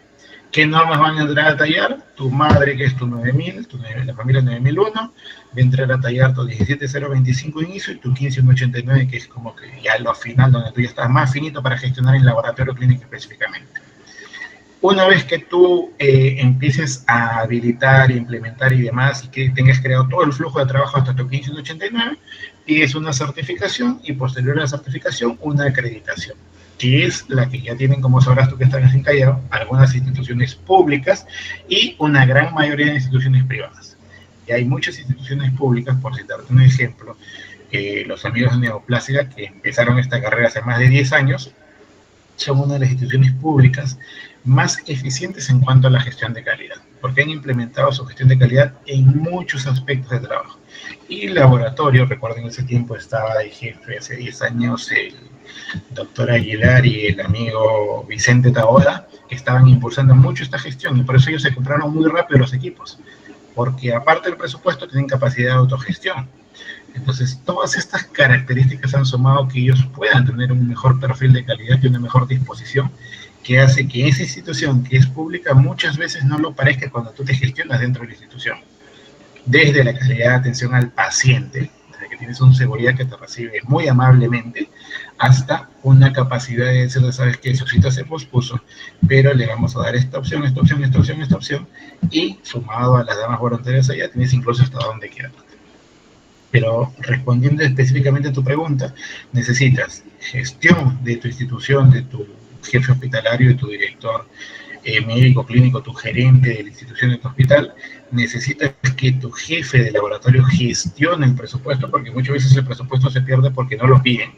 ¿Qué normas van a entrar a tallar? Tu madre, que es tu 9000, la familia 9001, va a entrar a tallar tu 17025 inicio y tu 15189, que es como que ya lo final, donde tú ya estás más finito para gestionar en laboratorio clínico específicamente. Una vez que tú empieces a habilitar, implementar y demás, y que tengas creado todo el flujo de trabajo hasta tu 15189, pides una certificación y posterior a la certificación, una acreditación, que es la que ya tienen, como sabrás tú que estás en Callao, algunas instituciones públicas y una gran mayoría de instituciones privadas. Y hay muchas instituciones públicas, por citarte un ejemplo, los amigos de Neoplástica, que empezaron esta carrera hace más de 10 años, son una de las instituciones públicas más eficientes en cuanto a la gestión de calidad, porque han implementado su gestión de calidad en muchos aspectos de trabajo. Y el laboratorio, recuerden, en ese tiempo estaba de jefe hace 10 años el doctor Aguilar y el amigo Vicente Taboada, que estaban impulsando mucho esta gestión, y por eso ellos se compraron muy rápido los equipos, porque aparte del presupuesto tienen capacidad de autogestión. Entonces, todas estas características han sumado que ellos puedan tener un mejor perfil de calidad y una mejor disposición, que hace que esa institución que es pública muchas veces no lo parezca cuando tú te gestionas dentro de la institución. Desde la calidad de atención al paciente, desde que tienes un seguridad que te recibe muy amablemente, hasta una capacidad de decir, sabes que su cita se pospuso, pero le vamos a dar esta opción, esta opción, esta opción, esta opción, y sumado a las damas voluntarias allá, tienes incluso hasta donde quieras. Pero respondiendo específicamente a tu pregunta, necesitas gestión de tu institución, de tu jefe hospitalario, de tu director médico clínico, tu gerente de la institución de tu hospital. Necesitas que tu jefe de laboratorio gestione el presupuesto, porque muchas veces el presupuesto se pierde porque no lo piden.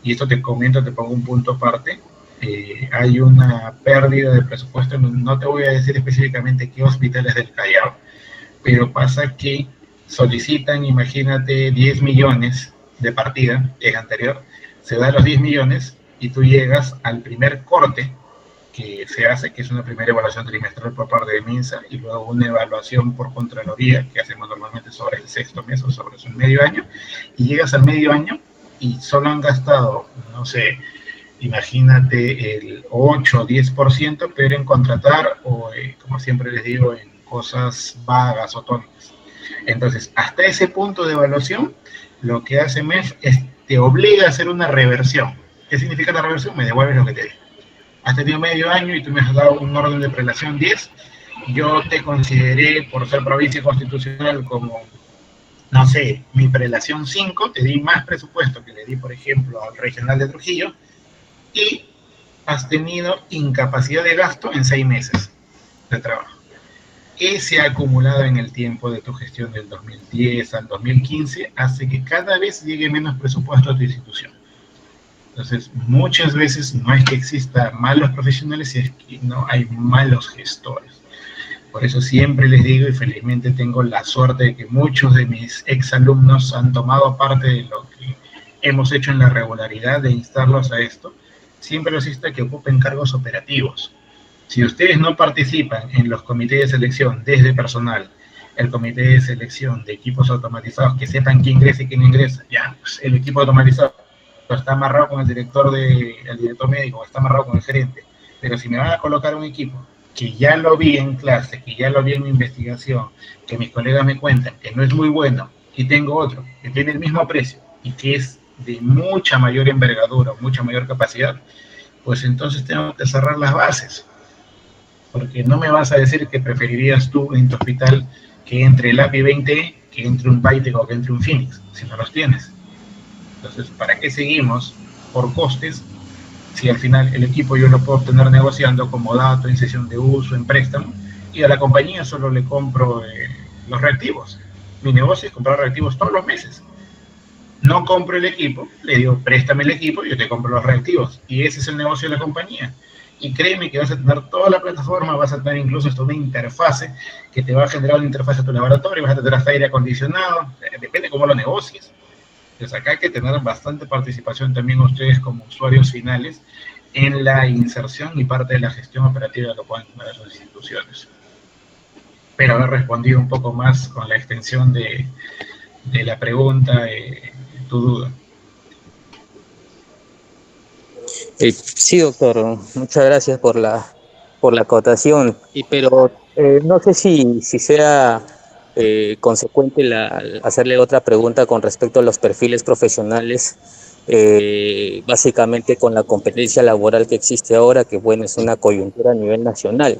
Y esto te comento, te pongo un punto aparte. Hay una pérdida de presupuesto, no te voy a decir específicamente qué hospitales del Callao, pero pasa que solicitan, imagínate, 10 millones de partida, en anterior, se da los 10 millones y tú llegas al primer corte que se hace, que es una primera evaluación trimestral por parte de MINSA, y luego una evaluación por Contraloría, que hacemos normalmente sobre el sexto mes o sobre el medio año, y llegas al medio año y solo han gastado, no sé, imagínate el 8 o 10%, pero en contratar o, como siempre les digo, en cosas vagas o tónicas. Entonces, hasta ese punto de evaluación, lo que hace MEF es te obliga a hacer una reversión. ¿Qué significa la reversión? Me devuelves lo que te di. Has tenido medio año y tú me has dado un orden de prelación 10. Yo te consideré, por ser provincia constitucional, como, no sé, mi prelación 5, te di más presupuesto que le di, por ejemplo, al regional de Trujillo, y has tenido incapacidad de gasto en 6 meses de trabajo. Ese acumulado en el tiempo de tu gestión del 2010 al 2015 hace que cada vez llegue menos presupuesto a tu institución. Entonces, muchas veces no es que exista malos profesionales, es que no hay malos gestores. Por eso siempre les digo, y felizmente tengo la suerte de que muchos de mis exalumnos han tomado parte de lo que hemos hecho en la regularidad de instarlos a esto, siempre los insto a que ocupen cargos operativos. Si ustedes no participan en los comités de selección desde personal, el comité de selección de equipos automatizados, que sepan quién ingresa y quién ingresa, ya, pues el equipo automatizado está amarrado con el director médico, está amarrado con el gerente, pero si me van a colocar un equipo que ya lo vi en clase, que ya lo vi en mi investigación, que mis colegas me cuentan que no es muy bueno, y tengo otro que tiene el mismo precio y que es de mucha mayor envergadura, mucha mayor capacidad, pues entonces tengo que cerrar las bases, porque no me vas a decir que preferirías tú en tu hospital que entre el API 20, que entre un Byte o que entre un Phoenix, si no los tienes. Entonces, ¿para qué seguimos por costes si al final el equipo yo lo puedo obtener negociando como dato, en sesión de uso, en préstamo, y a la compañía solo le compro los reactivos? Mi negocio es comprar reactivos todos los meses. No compro el equipo, le digo, préstame el equipo y yo te compro los reactivos. Y ese es el negocio de la compañía. Y créeme que vas a tener toda la plataforma, vas a tener incluso hasta una interfase que te va a generar una interfase a tu laboratorio, vas a tener hasta aire acondicionado, depende cómo lo negocies. Entonces acá hay que tener bastante participación también ustedes como usuarios finales en la inserción y parte de la gestión operativa de lo que puedan tener sus instituciones. Espero haber respondido un poco más con la extensión de la pregunta, tu duda. Sí, doctor, muchas gracias por la acotación, pero no sé si sea consecuente hacerle otra pregunta con respecto a los perfiles profesionales, básicamente con la competencia laboral que existe ahora, que bueno, es una coyuntura a nivel nacional.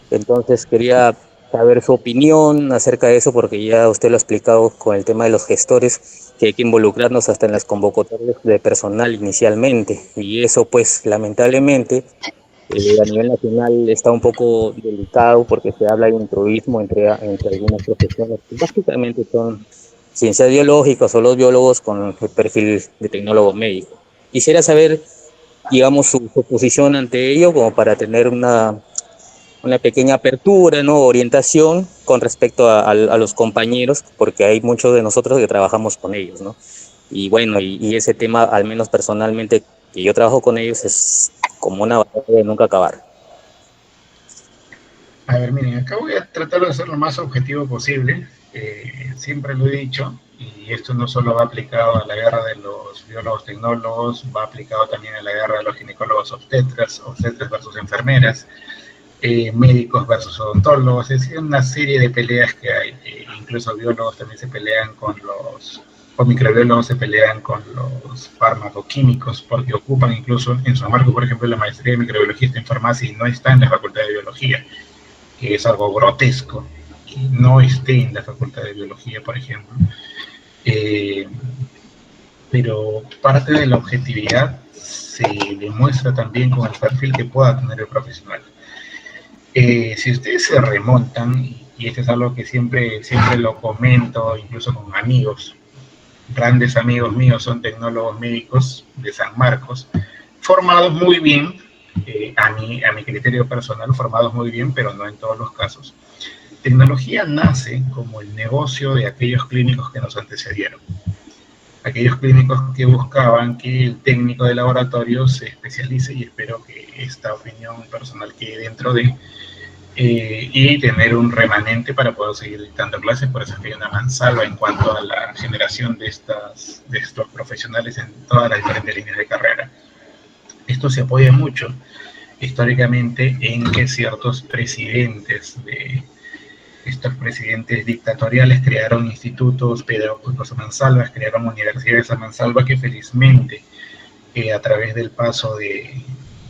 Entonces quería saber su opinión acerca de eso, porque ya usted lo ha explicado con el tema de los gestores, que hay que involucrarnos hasta en las convocatorias de personal inicialmente, y eso pues lamentablemente a nivel nacional está un poco delicado porque se habla de intruismo entre algunas profesiones que básicamente son ciencias biológicas o los biólogos con el perfil de tecnólogo médico. Quisiera saber, digamos, su posición ante ello, como para tener una pequeña apertura, ¿no? Orientación con respecto a los compañeros, porque hay muchos de nosotros que trabajamos con ellos, ¿no? Y bueno, y ese tema, al menos personalmente, que yo trabajo con ellos, es como una batalla de nunca acabar. A ver, miren, acá voy a tratar de ser lo más objetivo posible. Siempre lo he dicho, y esto no solo va aplicado a la guerra de los biólogos tecnólogos, va aplicado también a la guerra de los ginecólogos obstetras versus enfermeras, médicos versus odontólogos, es decir, una serie de peleas que hay. Incluso biólogos también se pelean o microbiólogos se pelean con los farmacoquímicos, porque ocupan incluso en su marco, por ejemplo, la maestría de microbiología está en farmacia y no está en la facultad de biología, que es algo grotesco, que no esté en la facultad de biología, por ejemplo. Pero parte de la objetividad se demuestra también con el perfil que pueda tener el profesional. Si ustedes se remontan, y esto es algo que siempre lo comento, incluso con amigos, grandes amigos míos son tecnólogos médicos de San Marcos, formados muy bien, a mi criterio personal, formados muy bien, pero no en todos los casos. Tecnología nace como el negocio de aquellos clínicos que nos antecedieron. Aquellos clínicos que buscaban que el técnico de laboratorio se especialice, y espero que esta opinión personal quede dentro de, y tener un remanente para poder seguir dictando clases. Por eso es que hay una mansalva en cuanto a la generación de estos profesionales en todas las diferentes líneas de carrera. Esto se apoya mucho históricamente en que ciertos presidentes dictatoriales crearon institutos pedagógicos a mansalva, crearon universidades a mansalva, que felizmente a través del paso de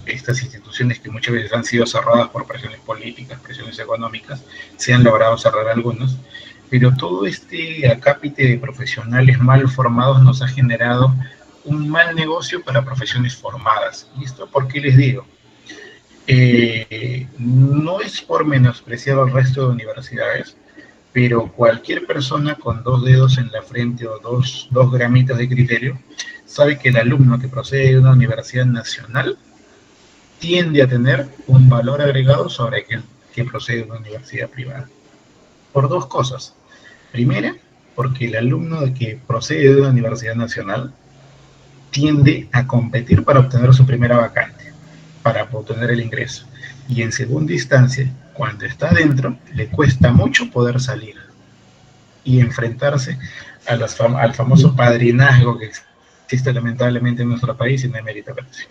estas instituciones, que muchas veces han sido cerradas por presiones políticas, presiones económicas, se han logrado cerrar algunos, pero todo este acápite de profesionales mal formados nos ha generado un mal negocio para profesiones formadas. ¿Y esto por qué les digo? No es por menospreciar al resto de universidades, pero cualquier persona con 2 dedos en la frente o dos gramitos de criterio sabe que el alumno que procede de una universidad nacional tiende a tener un valor agregado sobre aquel que procede de una universidad privada. Por dos cosas. Primera, porque el alumno que procede de una universidad nacional tiende a competir para obtener su primera vacante, para obtener el ingreso. Y en segunda instancia, cuando está dentro, le cuesta mucho poder salir y enfrentarse al famoso padrinazgo que existe lamentablemente en nuestro país y no hay meritocracia.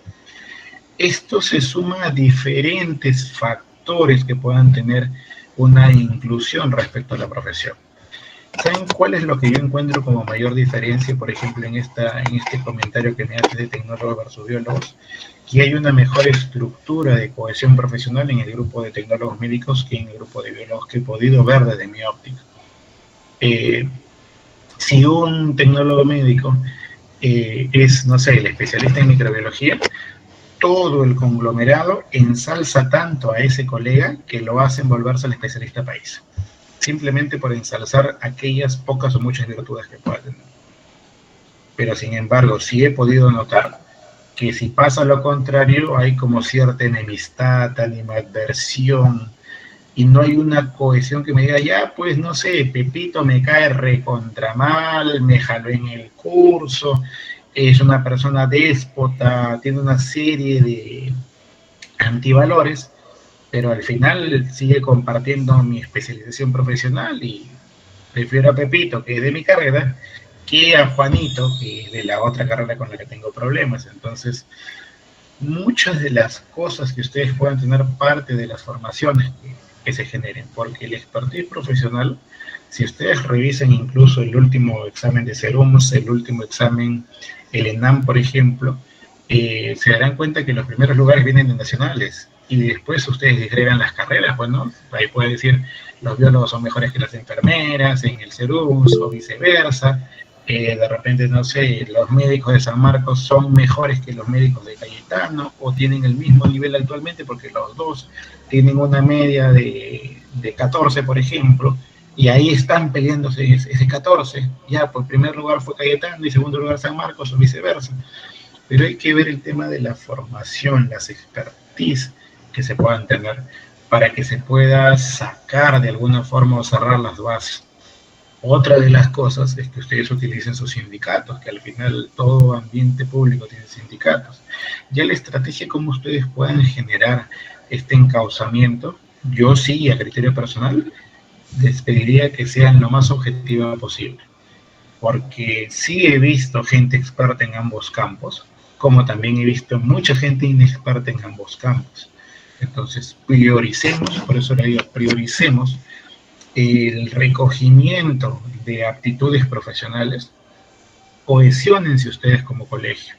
Esto se suma a diferentes factores que puedan tener una inclusión respecto a la profesión. ¿Saben cuál es lo que yo encuentro como mayor diferencia, por ejemplo, en este comentario que me hace de tecnólogos versus biólogos? Que hay una mejor estructura de cohesión profesional en el grupo de tecnólogos médicos que en el grupo de biólogos que he podido ver desde mi óptica. Si un tecnólogo médico es, no sé, el especialista en microbiología, todo el conglomerado ensalza tanto a ese colega que lo hacen volverse el especialista país, simplemente por ensalzar aquellas pocas o muchas virtudes que pueda tener. Pero sin embargo, sí he podido notar que si pasa lo contrario, hay como cierta enemistad, animadversión, y no hay una cohesión que me diga, ya, pues, no sé, Pepito me cae recontra mal, me jaló en el curso, es una persona déspota, tiene una serie de antivalores, pero al final sigue compartiendo mi especialización profesional y prefiero a Pepito, que es de mi carrera, que a Juanito, que es de la otra carrera con la que tengo problemas. Entonces, muchas de las cosas que ustedes puedan tener parte de las formaciones que se generen, porque el expertise profesional, si ustedes revisan incluso el último examen de Serums, el último examen, el ENAM, por ejemplo, se darán cuenta que los primeros lugares vienen de nacionales, y después ustedes disgregan las carreras, pues, ¿no? Ahí puede decir, los biólogos son mejores que las enfermeras en el Serums, o viceversa. De repente, no sé, los médicos de San Marcos son mejores que los médicos de Cayetano, o tienen el mismo nivel actualmente porque los dos tienen una media de 14, por ejemplo, y ahí están peleándose ese 14. Ya, por primer lugar fue Cayetano y segundo lugar San Marcos, o viceversa. Pero hay que ver el tema de la formación, las expertise que se puedan tener para que se pueda sacar de alguna forma o cerrar las bases. Otra de las cosas es que ustedes utilicen sus sindicatos, que al final todo ambiente público tiene sindicatos. Ya la estrategia, cómo ustedes puedan generar este encauzamiento, yo sí, a criterio personal, les pediría que sean lo más objetiva posible. Porque sí he visto gente experta en ambos campos, como también he visto mucha gente inexperta en ambos campos. Entonces, prioricemos, por eso le digo, prioricemos el recogimiento de aptitudes profesionales. Cohesiónense ustedes como colegio,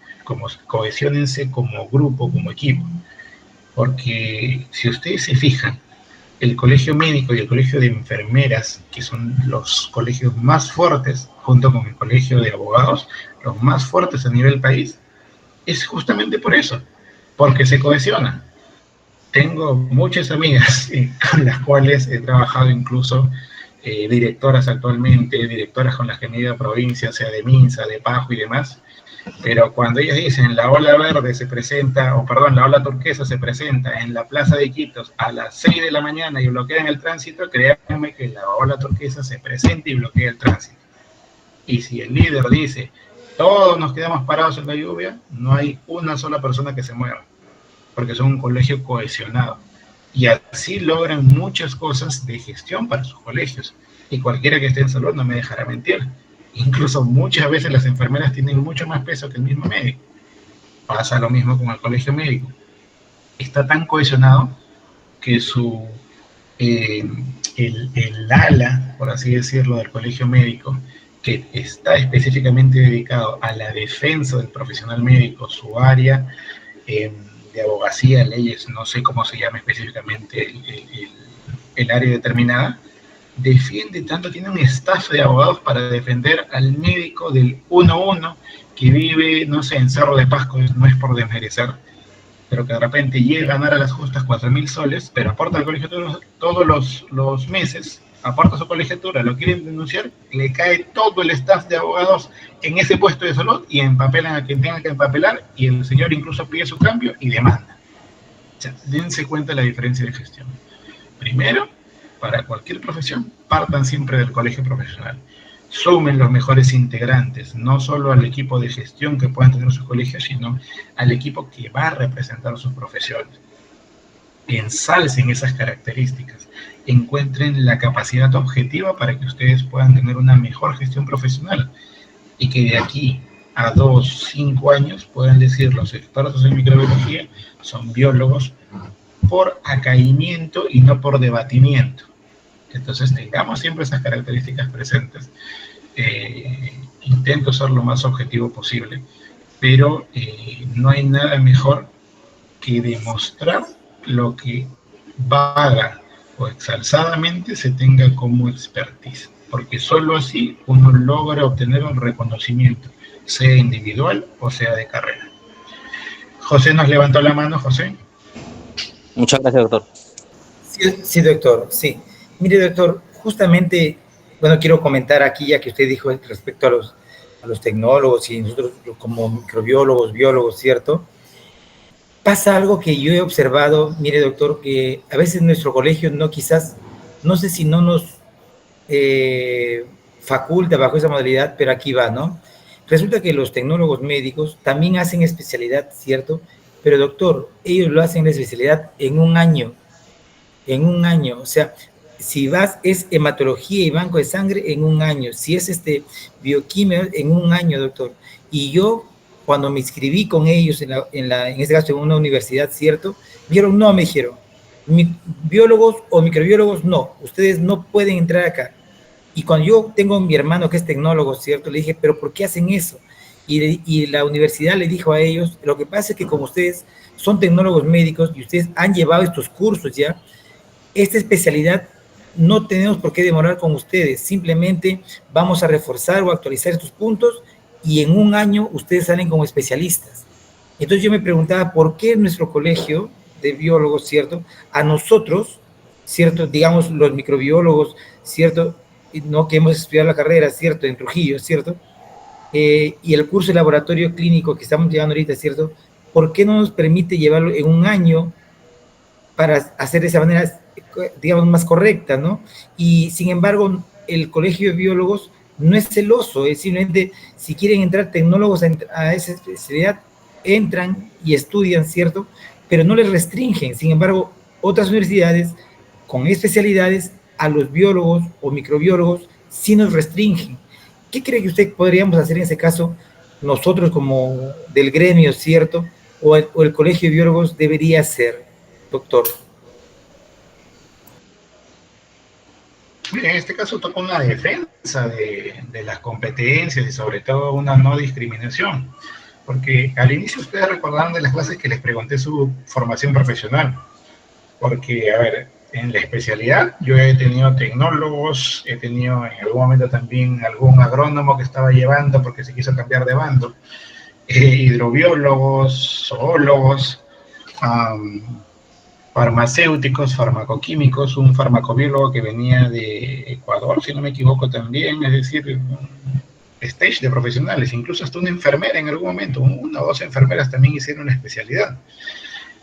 cohesiónense como grupo, como equipo, porque si ustedes se fijan, el colegio médico y el colegio de enfermeras, que son los colegios más fuertes, junto con el colegio de abogados, los más fuertes a nivel país, es justamente por eso, porque se cohesionan. Tengo muchas amigas con las cuales he trabajado, incluso directoras actualmente, directoras con las que me he ido a provincia, sea de Minsa, de Pajo y demás, pero cuando ellas dicen la ola verde se presenta, o perdón, la ola turquesa se presenta en la Plaza de Iquitos a las 6 de la mañana y bloquean el tránsito, créanme que la ola turquesa se presenta y bloquea el tránsito. Y si el líder dice, todos nos quedamos parados en la lluvia, no hay una sola persona que se mueva, porque son un colegio cohesionado. Y así logran muchas cosas de gestión para sus colegios. Y cualquiera que esté en salud no me dejará mentir. Incluso muchas veces las enfermeras tienen mucho más peso que el mismo médico. Pasa lo mismo con el colegio médico. Está tan cohesionado que el ala, por así decirlo, del colegio médico, que está específicamente dedicado a la defensa del profesional médico, su área de abogacía, leyes, no sé cómo se llama específicamente el área determinada, defiende tanto, tiene un staff de abogados para defender al médico del 1-1 que vive, no sé, en Cerro de Pasco, no es por desmerecer, pero que de repente llega a ganar a las justas 4.000 soles, pero aporta al colegio todos los meses aporta su colegiatura, lo quieren denunciar, le cae todo el staff de abogados en ese puesto de salud y empapelan a quien tenga que empapelar, y el señor incluso pide su cambio y demanda. O sea, dense cuenta de la diferencia de gestión. Primero, para cualquier profesión, partan siempre del colegio profesional. Sumen los mejores integrantes, no solo al equipo de gestión que puedan tener sus colegios, sino al equipo que va a representar sus profesiones. Ensalcen esas características, encuentren la capacidad objetiva para que ustedes puedan tener una mejor gestión profesional, y que de aquí a 2, 5 años puedan decir los expertos en microbiología son biólogos por acaimiento y no por debatimiento. Entonces tengamos siempre esas características presentes. Intento ser lo más objetivo posible, pero no hay nada mejor que demostrar lo que vaga o exalzadamente se tenga como expertise, porque solo así uno logra obtener un reconocimiento, sea individual o sea de carrera. José nos levantó la mano. José. Muchas gracias, doctor. Sí, doctor, sí. Mire, doctor, justamente, bueno, quiero comentar aquí, ya que usted dijo respecto a los tecnólogos y nosotros como microbiólogos, biólogos, ¿cierto? Pasa algo que yo he observado, mire, doctor, que a veces nuestro colegio no sé si no nos faculta bajo esa modalidad, pero aquí va, ¿no? Resulta que los tecnólogos médicos también hacen especialidad, ¿cierto? Pero, doctor, ellos lo hacen la especialidad en un año, o sea, si vas, es hematología y banco de sangre en un año, si es bioquímica en un año, doctor. Y yo, cuando me inscribí con ellos, en este caso en una universidad, ¿cierto? No, me dijeron, biólogos o microbiólogos, no, ustedes no pueden entrar acá. Y cuando yo tengo a mi hermano que es tecnólogo, ¿cierto? Le dije, ¿pero por qué hacen eso? Y la universidad le dijo a ellos, lo que pasa es que como ustedes son tecnólogos médicos y ustedes han llevado estos cursos ya, esta especialidad no tenemos por qué demorar con ustedes, simplemente vamos a reforzar o actualizar estos puntos y en un año ustedes salen como especialistas. Entonces yo me preguntaba, ¿por qué nuestro colegio de biólogos, ¿cierto? A nosotros, ¿cierto? Digamos, los microbiólogos, ¿cierto? No que hemos estudiado la carrera, ¿cierto? En Trujillo, ¿cierto? Y el curso de laboratorio clínico que estamos llevando ahorita, ¿cierto? ¿Por qué no nos permite llevarlo en un año para hacer de esa manera, digamos, más correcta, ¿no? Y sin embargo, el colegio de biólogos no es celoso, es simplemente, si quieren entrar tecnólogos a esa especialidad, entran y estudian, ¿cierto? Pero no les restringen. Sin embargo, otras universidades con especialidades a los biólogos o microbiólogos sí nos restringen. ¿Qué cree que usted podríamos hacer en ese caso, nosotros como del gremio, ¿cierto? O el colegio de biólogos debería hacer, doctor? Mire, en este caso toca una defensa de las competencias y sobre todo una no discriminación, porque al inicio ustedes recordarán de las clases que les pregunté su formación profesional, porque, a ver, en la especialidad yo he tenido tecnólogos, he tenido en algún momento también algún agrónomo que estaba llevando porque se quiso cambiar de bando, hidrobiólogos, zoólogos, farmacéuticos, farmacoquímicos, un farmacobiólogo que venía de Ecuador, si no me equivoco también, es decir, stage de profesionales, incluso hasta una enfermera en algún momento, una o dos enfermeras también hicieron una especialidad.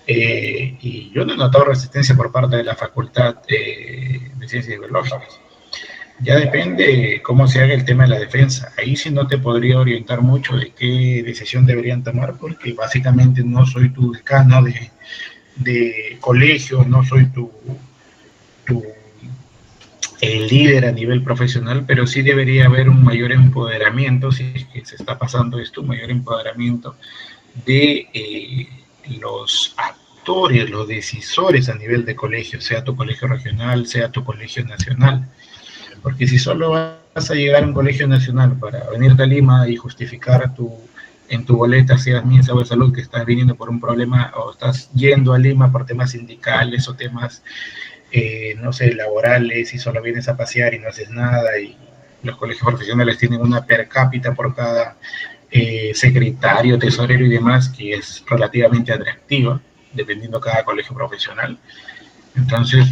Y yo no he notado resistencia por parte de la Facultad de Ciencias Biológicas. Ya depende cómo se haga el tema de la defensa. Ahí sí no te podría orientar mucho de qué decisión deberían tomar, porque básicamente no soy tu decano de colegio, no soy el líder a nivel profesional, pero sí debería haber un mayor empoderamiento, si es que se está pasando esto, un mayor empoderamiento de los actores, los decisores a nivel de colegio, sea tu colegio regional, sea tu colegio nacional. Porque si solo vas a llegar a un colegio nacional para venirte a Lima y justificar en tu boleta, seas MINSA o de salud, que estás viniendo por un problema, o estás yendo a Lima por temas sindicales o temas, no sé, laborales, y solo vienes a pasear y no haces nada, y los colegios profesionales tienen una per cápita por cada secretario, tesorero y demás, que es relativamente atractiva, dependiendo de cada colegio profesional. Entonces,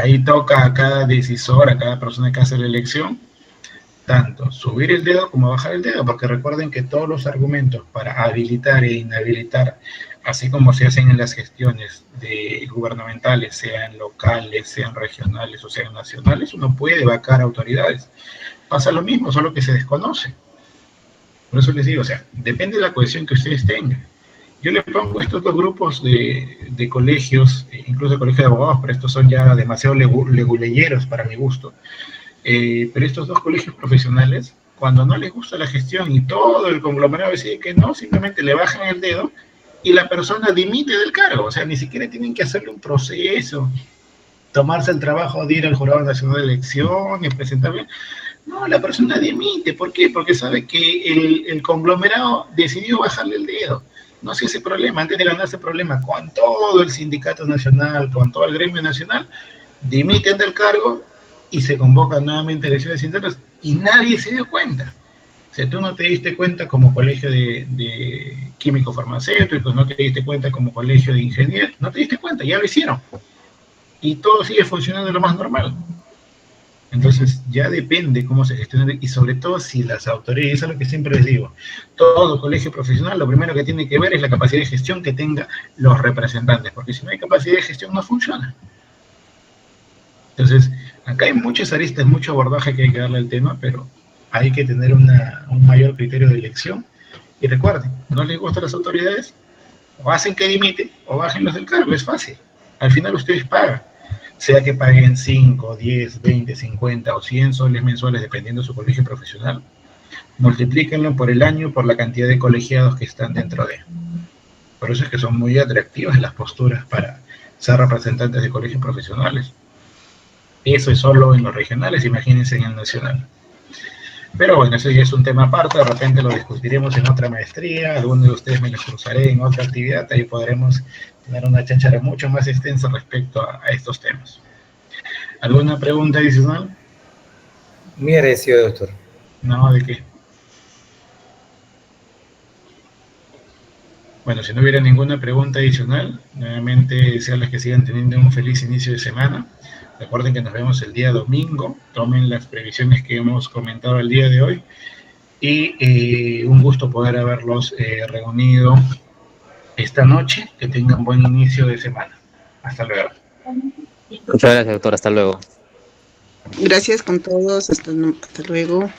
Ahí toca a cada decisor, a cada persona que hace la elección, tanto subir el dedo como bajar el dedo, porque recuerden que todos los argumentos para habilitar e inhabilitar, así como se hacen en las gestiones gubernamentales, sean locales, sean regionales o sean nacionales, uno puede vacar autoridades. Pasa lo mismo, solo que se desconoce. Por eso les digo, o sea, depende de la cohesión que ustedes tengan. Yo le pongo estos dos grupos de colegios, incluso el colegio de abogados, pero estos son ya demasiado leguleyeros para mi gusto. Pero estos dos colegios profesionales, cuando no les gusta la gestión y todo el conglomerado decide que no, simplemente le bajan el dedo y la persona dimite del cargo. O sea, ni siquiera tienen que hacerle un proceso, tomarse el trabajo de ir al Jurado Nacional de Elecciones, presentarle. No, la persona dimite. ¿Por qué? Porque sabe que el conglomerado decidió bajarle el dedo. No sé ese problema, antes de ganarse problema con todo el sindicato nacional, con todo el gremio nacional, dimiten del cargo y se convocan nuevamente elecciones internas y nadie se dio cuenta. O sea, tú no te diste cuenta como colegio de químico farmacéutico, no te diste cuenta como colegio de ingenieros, no te diste cuenta, ya lo hicieron. Y todo sigue funcionando de lo más normal. Entonces, ya depende cómo se gestione y sobre todo si las autoridades, eso es lo que siempre les digo, todo colegio profesional lo primero que tiene que ver es la capacidad de gestión que tenga los representantes, porque si no hay capacidad de gestión no funciona. Entonces, acá hay muchas aristas, mucho abordaje que hay que darle al tema, pero hay que tener un mayor criterio de elección. Y recuerden, no les gustan las autoridades, o hacen que dimite, o bájenlos del cargo, es fácil. Al final ustedes pagan. Sea que paguen 5, 10, 20, 50 o 100 soles mensuales, dependiendo de su colegio profesional, multiplíquenlo por el año por la cantidad de colegiados que están dentro de. Por eso es que son muy atractivas las posturas para ser representantes de colegios profesionales. Eso es solo en los regionales, imagínense en el nacional. Pero bueno, eso ya es un tema aparte, de repente lo discutiremos en otra maestría, algunos de ustedes me los cruzaré en otra actividad, ahí podremos tener una cháchara mucho más extensa respecto a estos temas. ¿Alguna pregunta adicional? Muy agradecido, doctor. No, ¿de qué? Bueno, si no hubiera ninguna pregunta adicional, nuevamente desearles que sigan teniendo un feliz inicio de semana. Recuerden que nos vemos el día domingo, tomen las previsiones que hemos comentado el día de hoy y un gusto poder haberlos reunido esta noche, que tengan buen inicio de semana. Hasta luego. Muchas gracias, doctor, hasta luego. Gracias con todos, hasta luego.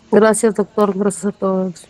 Gracias, doctor. Gracias a todos.